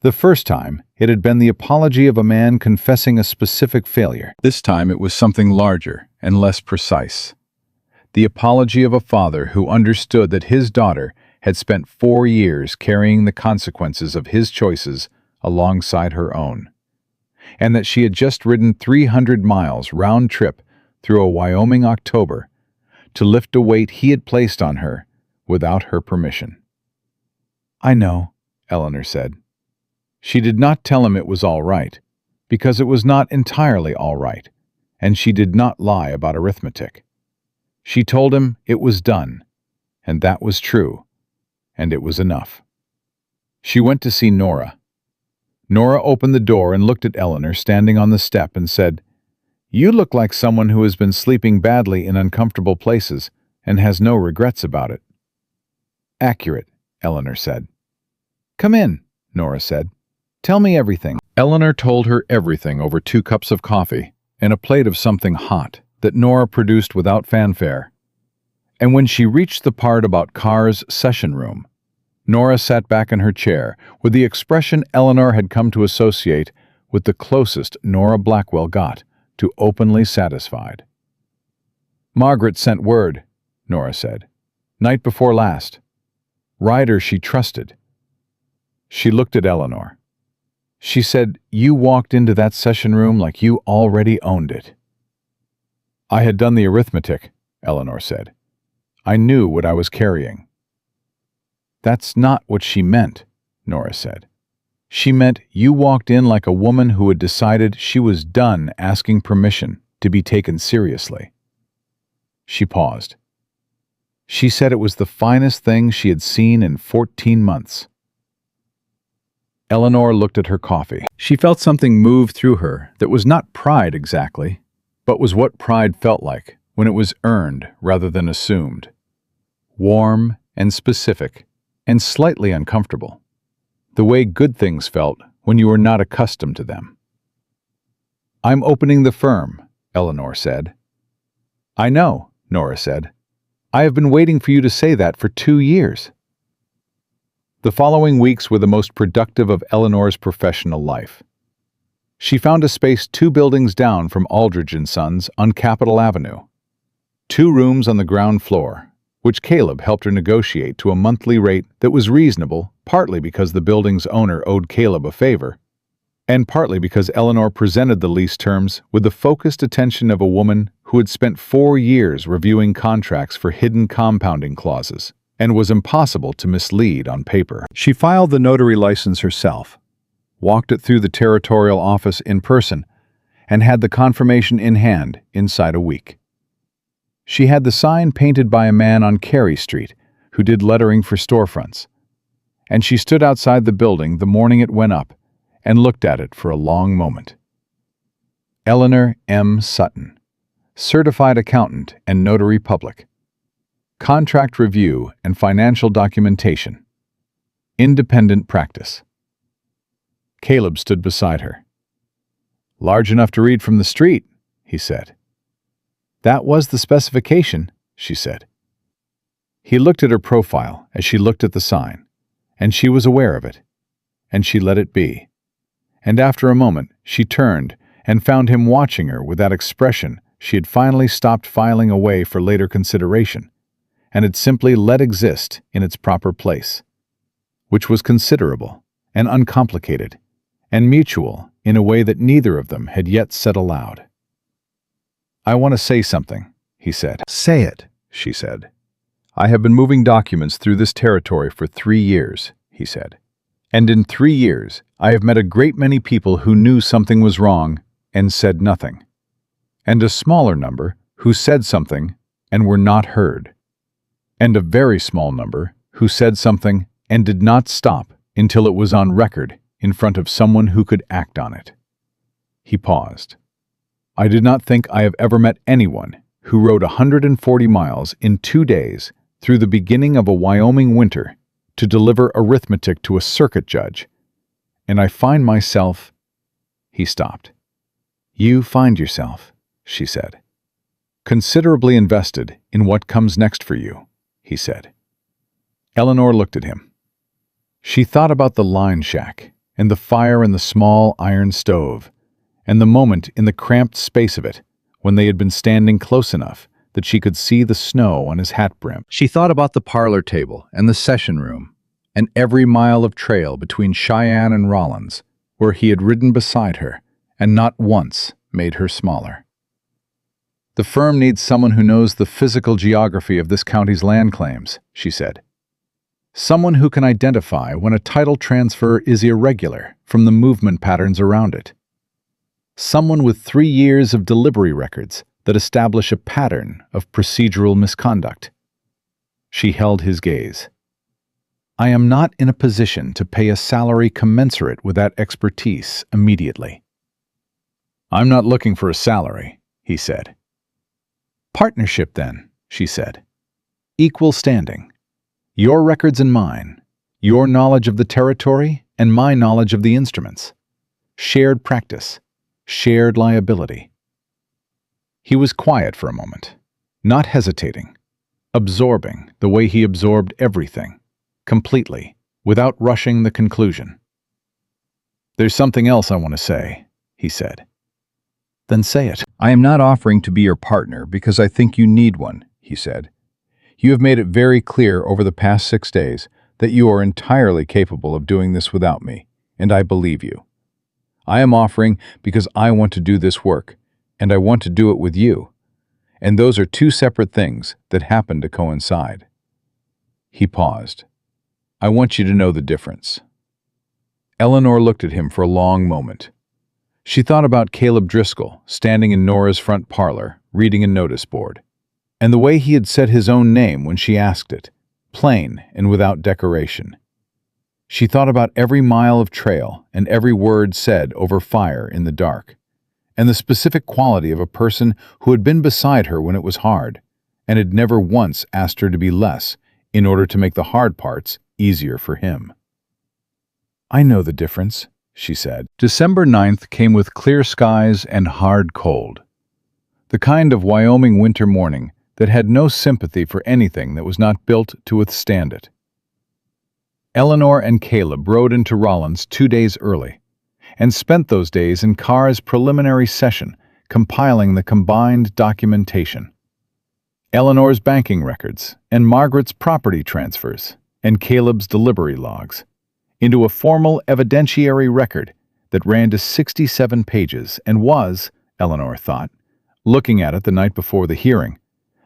The first time, it had been the apology of a man confessing a specific failure. This time it was something larger and less precise. The apology of a father who understood that his daughter had spent 4 years carrying the consequences of his choices alongside her own, and that she had just ridden 300 miles round trip through a Wyoming October to lift a weight he had placed on her without her permission. I know, Eleanor said. She did not tell him it was all right, because it was not entirely all right, and she did not lie about arithmetic. She told him it was done, and that was true, and it was enough. She went to see Nora. Nora opened the door and looked at Eleanor standing on the step and said, You look like someone who has been sleeping badly in uncomfortable places and has no regrets about it. Accurate, Eleanor said. Come in, Nora said. Tell me everything. Eleanor told her everything over 2 cups of coffee and a plate of something hot that Nora produced without fanfare. And when she reached the part about Carr's session room, Nora sat back in her chair with the expression Eleanor had come to associate with the closest Nora Blackwell got to openly satisfied. Margaret sent word, Nora said. Night before last. Ryder she trusted. She looked at Eleanor. She said, "You walked into that session room like you already owned it." "I had done the arithmetic," Eleanor said. "I knew what I was carrying." "That's not what she meant," Nora said. "She meant you walked in like a woman who had decided she was done asking permission to be taken seriously." She paused. She said it was the finest thing she had seen in 14 months. Eleanor looked at her coffee. She felt something move through her that was not pride exactly, but was what pride felt like when it was earned rather than assumed. Warm and specific and slightly uncomfortable. The way good things felt when you were not accustomed to them. "I'm opening the firm," Eleanor said. "I know," Nora said. "I have been waiting for you to say that for 2 years." The following weeks were the most productive of Eleanor's professional life. She found a space 2 buildings down from Aldridge & Sons on Capitol Avenue. 2 rooms on the ground floor, which Caleb helped her negotiate to a monthly rate that was reasonable, partly because the building's owner owed Caleb a favor, and partly because Eleanor presented the lease terms with the focused attention of a woman who had spent 4 years reviewing contracts for hidden compounding clauses and was impossible to mislead on paper. She filed the notary license herself, walked it through the territorial office in person, and had the confirmation in hand inside a week. She had the sign painted by a man on Carey Street who did lettering for storefronts, and she stood outside the building the morning it went up and looked at it for a long moment. Eleanor M. Sutton, certified accountant and notary public. Contract review and financial documentation. Independent practice. Caleb stood beside her. "Large enough to read from the street," he said. "That was the specification," she said. He looked at her profile as she looked at the sign, and she was aware of it, and she let it be. And after a moment, she turned and found him watching her with that expression she had finally stopped filing away for later consideration, and had simply let exist in its proper place, which was considerable and uncomplicated and mutual in a way that neither of them had yet said aloud. "I want to say something," he said. "Say it," she said. "I have been moving documents through this territory for 3 years," he said. "And in 3 years, I have met a great many people who knew something was wrong and said nothing, and a smaller number who said something and were not heard, and a very small number who said something and did not stop until it was on record in front of someone who could act on it." He paused. "I did not think I have ever met anyone who rode 140 miles in 2 days through the beginning of a Wyoming winter to deliver arithmetic to a circuit judge, and I find myself—" He stopped. "You find yourself," she said, "considerably invested in what comes next for you," he said. Eleanor looked at him. She thought about the line shack and the fire in the small iron stove, and the moment in the cramped space of it when they had been standing close enough that she could see the snow on his hat brim. She thought about the parlor table and the session room, and every mile of trail between Cheyenne and Rollins, where he had ridden beside her and not once made her smaller. "The firm needs someone who knows the physical geography of this county's land claims," she said. "Someone who can identify when a title transfer is irregular from the movement patterns around it. Someone with 3 years of delivery records that establish a pattern of procedural misconduct." She held his gaze. "I am not in a position to pay a salary commensurate with that expertise immediately." "I'm not looking for a salary," he said. "Partnership, then," she said. "Equal standing. Your records and mine. Your knowledge of the territory and my knowledge of the instruments. Shared practice. Shared liability." He was quiet for a moment, not hesitating, absorbing the way he absorbed everything, completely, without rushing the conclusion. "There's something else I want to say," he said. "Then say it." "I am not offering to be your partner because I think you need one," he said. "You have made it very clear over the past 6 days that you are entirely capable of doing this without me, and I believe you. I am offering because I want to do this work, and I want to do it with you. And those are two separate things that happen to coincide." He paused. "I want you to know the difference." Eleanor looked at him for a long moment. She thought about Caleb Driscoll standing in Nora's front parlor, reading a notice board, and the way he had said his own name when she asked it, plain and without decoration. She thought about every mile of trail and every word said over fire in the dark, and the specific quality of a person who had been beside her when it was hard, and had never once asked her to be less in order to make the hard parts easier for him. "I know the difference," she said. December 9th came with clear skies and hard cold. The kind of Wyoming winter morning that had no sympathy for anything that was not built to withstand it. Eleanor and Caleb rode into Rollins 2 days early, and spent those days in Carr's preliminary session compiling the combined documentation. Eleanor's banking records and Margaret's property transfers and Caleb's delivery logs into a formal evidentiary record that ran to 67 pages and was, Eleanor thought, looking at it the night before the hearing,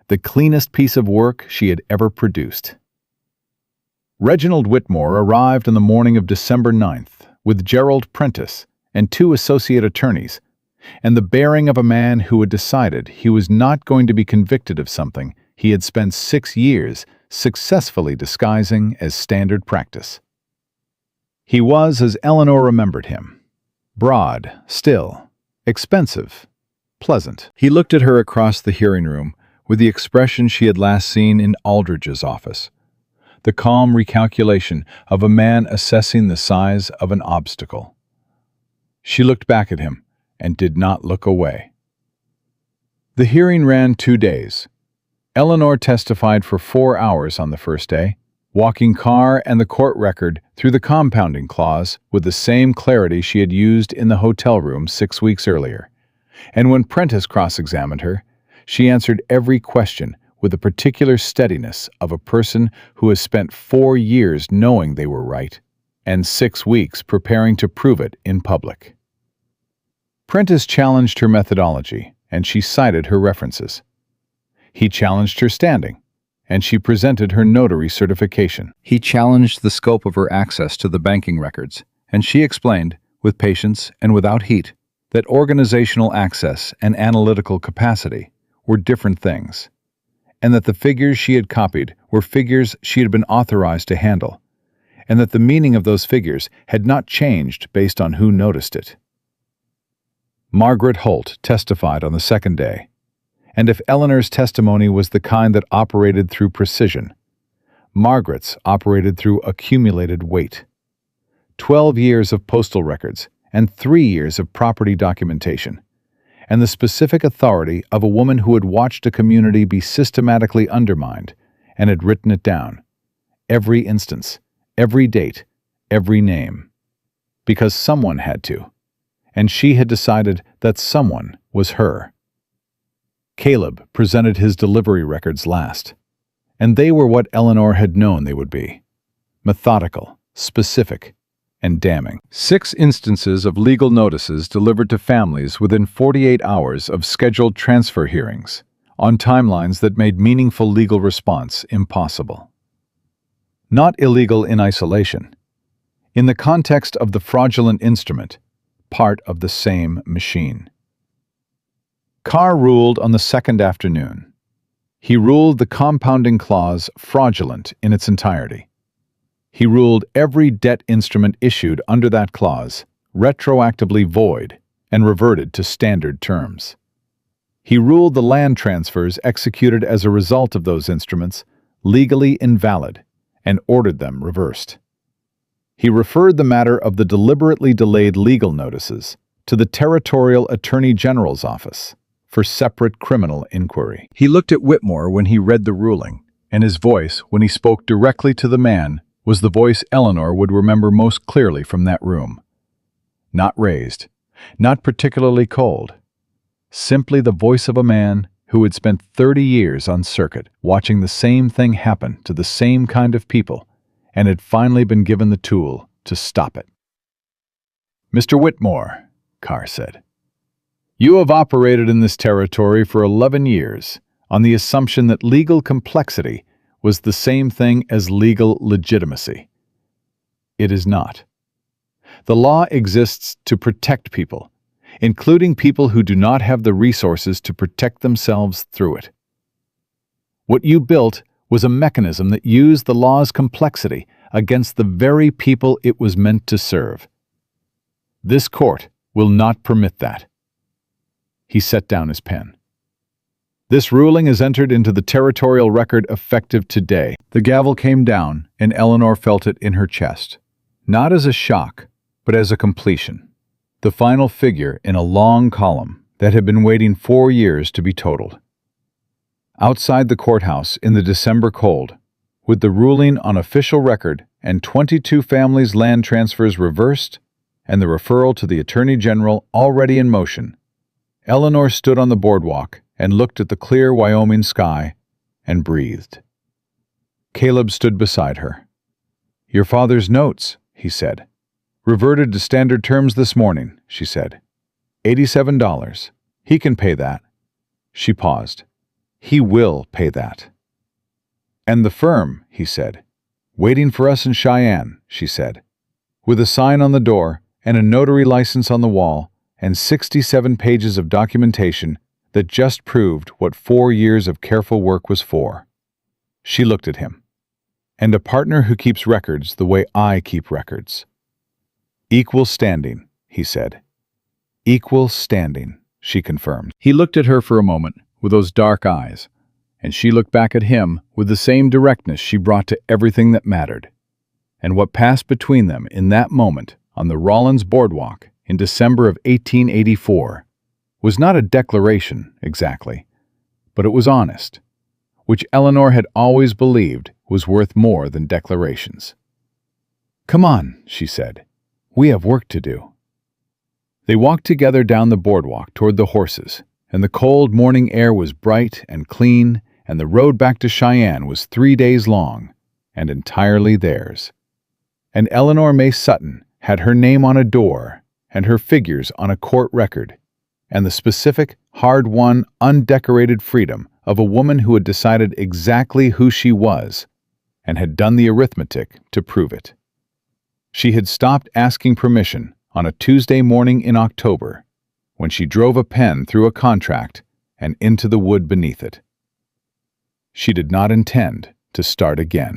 the cleanest piece of work she had ever produced. Reginald Whitmore arrived on the morning of December 9th with Gerald Prentice and 2 associate attorneys, and the bearing of a man who had decided he was not going to be convicted of something he had spent 6 years successfully disguising as standard practice. He was as Eleanor remembered him: broad, still, expensive, pleasant. He looked at her across the hearing room with the expression she had last seen in Aldridge's office, the calm recalculation of a man assessing the size of an obstacle. She looked back at him and did not look away. The hearing ran 2 days. Eleanor testified for 4 hours on the first day, walking Carr and the court record through the compounding clause with the same clarity she had used in the hotel room 6 weeks earlier. And when Prentice cross-examined her, she answered every question with the particular steadiness of a person who has spent 4 years knowing they were right and 6 weeks preparing to prove it in public. Prentice challenged her methodology, and she cited her references. He challenged her standing, and she presented her notary certification. He challenged the scope of her access to the banking records, and she explained, with patience and without heat, that organizational access and analytical capacity were different things, and that the figures she had copied were figures she had been authorized to handle, and that the meaning of those figures had not changed based on who noticed it. Margaret Holt testified on the second day, and if Eleanor's testimony was the kind that operated through precision, Margaret's operated through accumulated weight. 12 years of postal records and 3 years of property documentation, and the specific authority of a woman who had watched a community be systematically undermined and had written it down, every instance, every date, every name, because someone had to, and she had decided that someone was her. Caleb presented his delivery records last, and they were what Eleanor had known they would be: methodical, specific, and damning. 6 instances of legal notices delivered to families within 48 hours of scheduled transfer hearings, on timelines that made meaningful legal response impossible. Not illegal in isolation. In the context of the fraudulent instrument, part of the same machine. Carr ruled on the second afternoon. He ruled the compounding clause fraudulent in its entirety. He ruled every debt instrument issued under that clause retroactively void and reverted to standard terms. He ruled the land transfers executed as a result of those instruments legally invalid and ordered them reversed. He referred the matter of the deliberately delayed legal notices to the Territorial Attorney General's office for separate criminal inquiry. He looked at Whitmore when he read the ruling, and his voice, when he spoke directly to the man, was the voice Eleanor would remember most clearly from that room. Not raised, not particularly cold, simply the voice of a man who had spent 30 years on circuit watching the same thing happen to the same kind of people and had finally been given the tool to stop it. "Mr. Whitmore," Carr said, "you have operated in this territory for 11 years on the assumption that legal complexity was the same thing as legal legitimacy. It is not. The law exists to protect people, including people who do not have the resources to protect themselves through it. What you built was a mechanism that used the law's complexity against the very people it was meant to serve. This court will not permit that." He set down his pen. "This ruling is entered into the territorial record effective today." The gavel came down, and Eleanor felt it in her chest, not as a shock, but as a completion, the final figure in a long column that had been waiting 4 years to be totaled. Outside the courthouse in the December cold, with the ruling on official record and 22 families' land transfers reversed and the referral to the Attorney General already in motion, Eleanor stood on the boardwalk and looked at the clear Wyoming sky and breathed. Caleb stood beside her. "Your father's notes," he said. "Reverted to standard terms this morning," she said. $87. He can pay that." She paused. "He will pay that." "And the firm," he said. "Waiting for us in Cheyenne," she said. "With a sign on the door and a notary license on the wall and 67 pages of documentation that just proved what 4 years of careful work was for." She looked at him. "And a partner who keeps records the way I keep records." "Equal standing," he said. "Equal standing," she confirmed. He looked at her for a moment with those dark eyes, and she looked back at him with the same directness she brought to everything that mattered. And what passed between them in that moment on the Rollins boardwalk in December of 1884 was not a declaration exactly, but it was honest, which Eleanor had always believed was worth more than declarations. "Come on," she said. "We have work to do." They walked together down the boardwalk toward the horses, and the cold morning air was bright and clean, and the road back to Cheyenne was 3 days long and entirely theirs. And Eleanor May Sutton had her name on a door and her figures on a court record, and the specific, hard-won, undecorated freedom of a woman who had decided exactly who she was and had done the arithmetic to prove it. She had stopped asking permission on a Tuesday morning in October when she drove a pen through a contract and into the wood beneath it. She did not intend to start again.